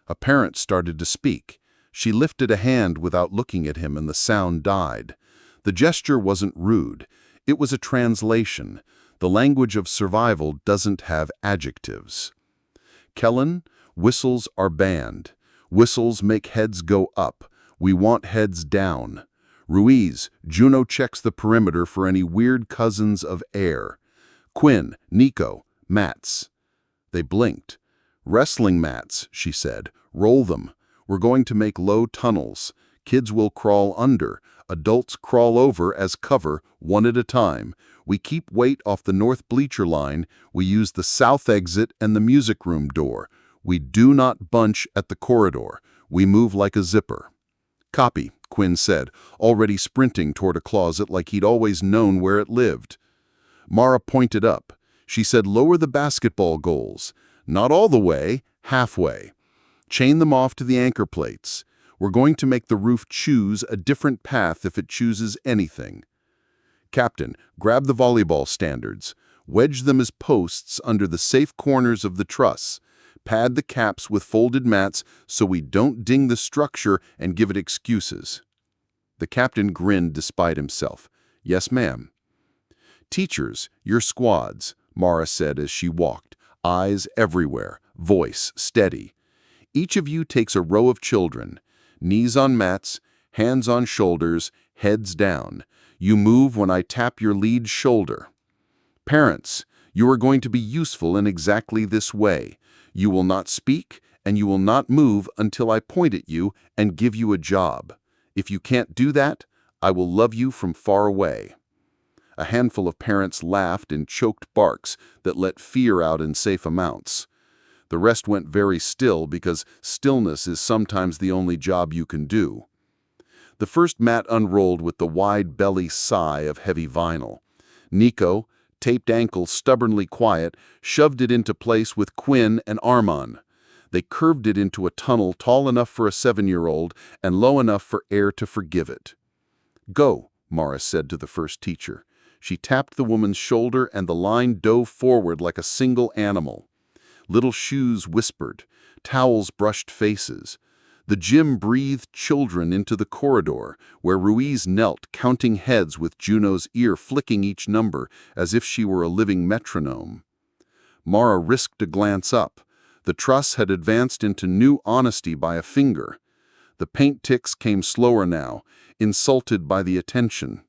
A parent started to speak. She lifted a hand without looking at him and the sound died. The gesture wasn't rude. It was a translation. The language of survival doesn't have adjectives. "Kellen, whistles are banned. Whistles make heads go up. We want heads down. Ruiz, Juno checks the perimeter for any weird cousins of air. Quinn, Nico, mats." They blinked. "Wrestling mats," she said. "Roll them. We're going to make low tunnels. Kids will crawl under. Adults crawl over as cover, one at a time. We keep weight off the north bleacher line. We use the south exit and the music room door. We do not bunch at the corridor. We move like a zipper." "Copy," Quinn said, already sprinting toward a closet like he'd always known where it lived. Mara pointed up. She said, "Lower the basketball goals. Not all the way, halfway. Chain them off to the anchor plates. We're going to make the roof choose a different path if it chooses anything. Captain, grab the volleyball standards. Wedge them as posts under the safe corners of the truss. Pad the caps with folded mats so we don't ding the structure and give it excuses." The captain grinned despite himself. "Yes, ma'am." "Teachers, your squads," Mara said as she walked, eyes everywhere, voice steady. "Each of you takes a row of children. Knees on mats, hands on shoulders, heads down. You move when I tap your lead shoulder. Parents, you are going to be useful in exactly this way. You will not speak, and you will not move until I point at you and give you a job. If you can't do that, I will love you from far away." A handful of parents laughed in choked barks that let fear out in safe amounts. The rest went very still because stillness is sometimes the only job you can do. The first mat unrolled with the wide belly sigh of heavy vinyl. Nico, taped ankles stubbornly quiet, shoved it into place with Quinn and Armand. They curved it into a tunnel tall enough for a 7-year-old and low enough for air to forgive it. "Go," Morris said to the first teacher. She tapped the woman's shoulder and the line dove forward like a single animal. Little shoes whispered. Towels brushed faces. The gym breathed children into the corridor, where Ruiz knelt, counting heads with Juno's ear flicking each number as if she were a living metronome. Mara risked a glance up. The truss had advanced into new honesty by a finger. The paint ticks came slower now, insulted by the attention.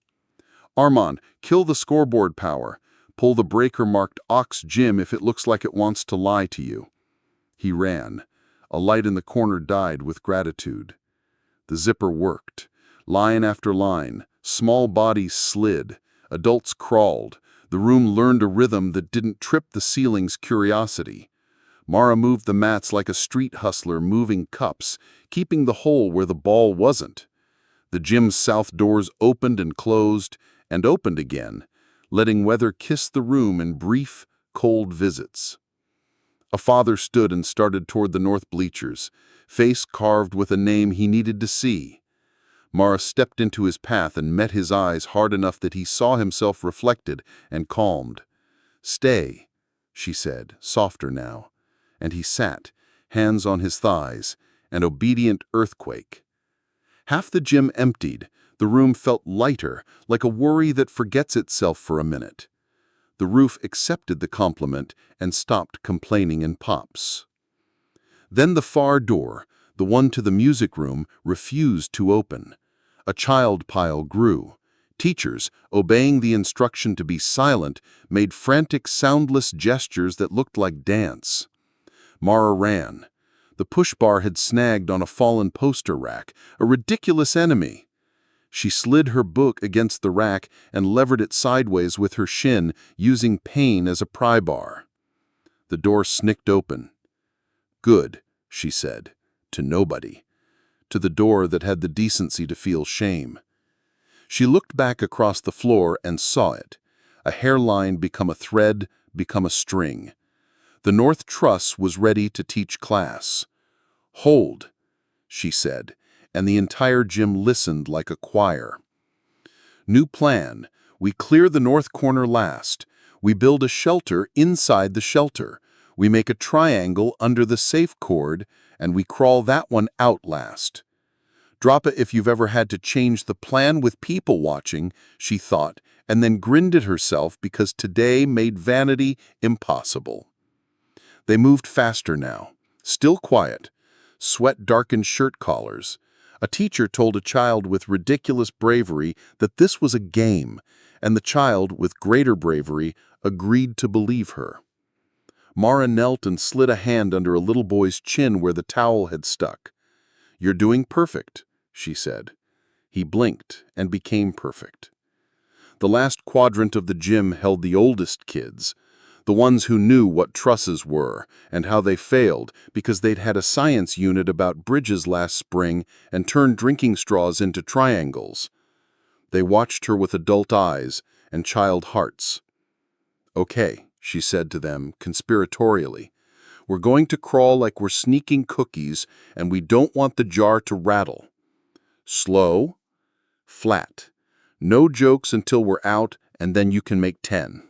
"Armand, kill the scoreboard power. Pull the breaker-marked Ox Gym if it looks like it wants to lie to you." He ran. A light in the corner died with gratitude. The zipper worked. Line after line, small bodies slid. Adults crawled. The room learned a rhythm that didn't trip the ceiling's curiosity. Mara moved the mats like a street hustler moving cups, keeping the hole where the ball wasn't. The gym's south doors opened and closed, and opened again, letting weather kiss the room in brief, cold visits. A father stood and started toward the north bleachers, face carved with a name he needed to see. Mara stepped into his path and met his eyes hard enough that he saw himself reflected and calmed. "Stay," she said, softer now. And he sat, hands on his thighs, an obedient earthquake. Half the gym emptied. The room felt lighter, like a worry that forgets itself for a minute. The roof accepted the compliment and stopped complaining in pops. Then the far door, the one to the music room, refused to open. A child pile grew. Teachers, obeying the instruction to be silent, made frantic, soundless gestures that looked like dance. Mara ran. The push bar had snagged on a fallen poster rack, a ridiculous enemy. She slid her book against the rack and levered it sideways with her shin, using pain as a pry bar. The door snicked open. "Good," she said, to nobody. To the door that had the decency to feel shame. She looked back across the floor and saw it. A hairline become a thread, become a string. The North Truss was ready to teach class. "Hold," she said, and the entire gym listened like a choir. "New plan. We clear the north corner last. We build a shelter inside the shelter. We make a triangle under the safe cord, and we crawl that one out last." Drop it if you've ever had to change the plan with people watching, she thought, and then grinned at herself because today made vanity impossible. They moved faster now, still quiet. Sweat-darkened shirt collars. A teacher told a child with ridiculous bravery that this was a game, and the child, with greater bravery, agreed to believe her. Mara knelt and slid a hand under a little boy's chin where the towel had stuck. "You're doing perfect," she said. He blinked and became perfect. The last quadrant of the gym held the oldest kids, the ones who knew what trusses were and how they failed because they'd had a science unit about bridges last spring and turned drinking straws into triangles. They watched her with adult eyes and child hearts. "Okay," she said to them conspiratorially. "We're going to crawl like we're sneaking cookies, and we don't want the jar to rattle. Slow, flat. No jokes until we're out, and then you can make 10.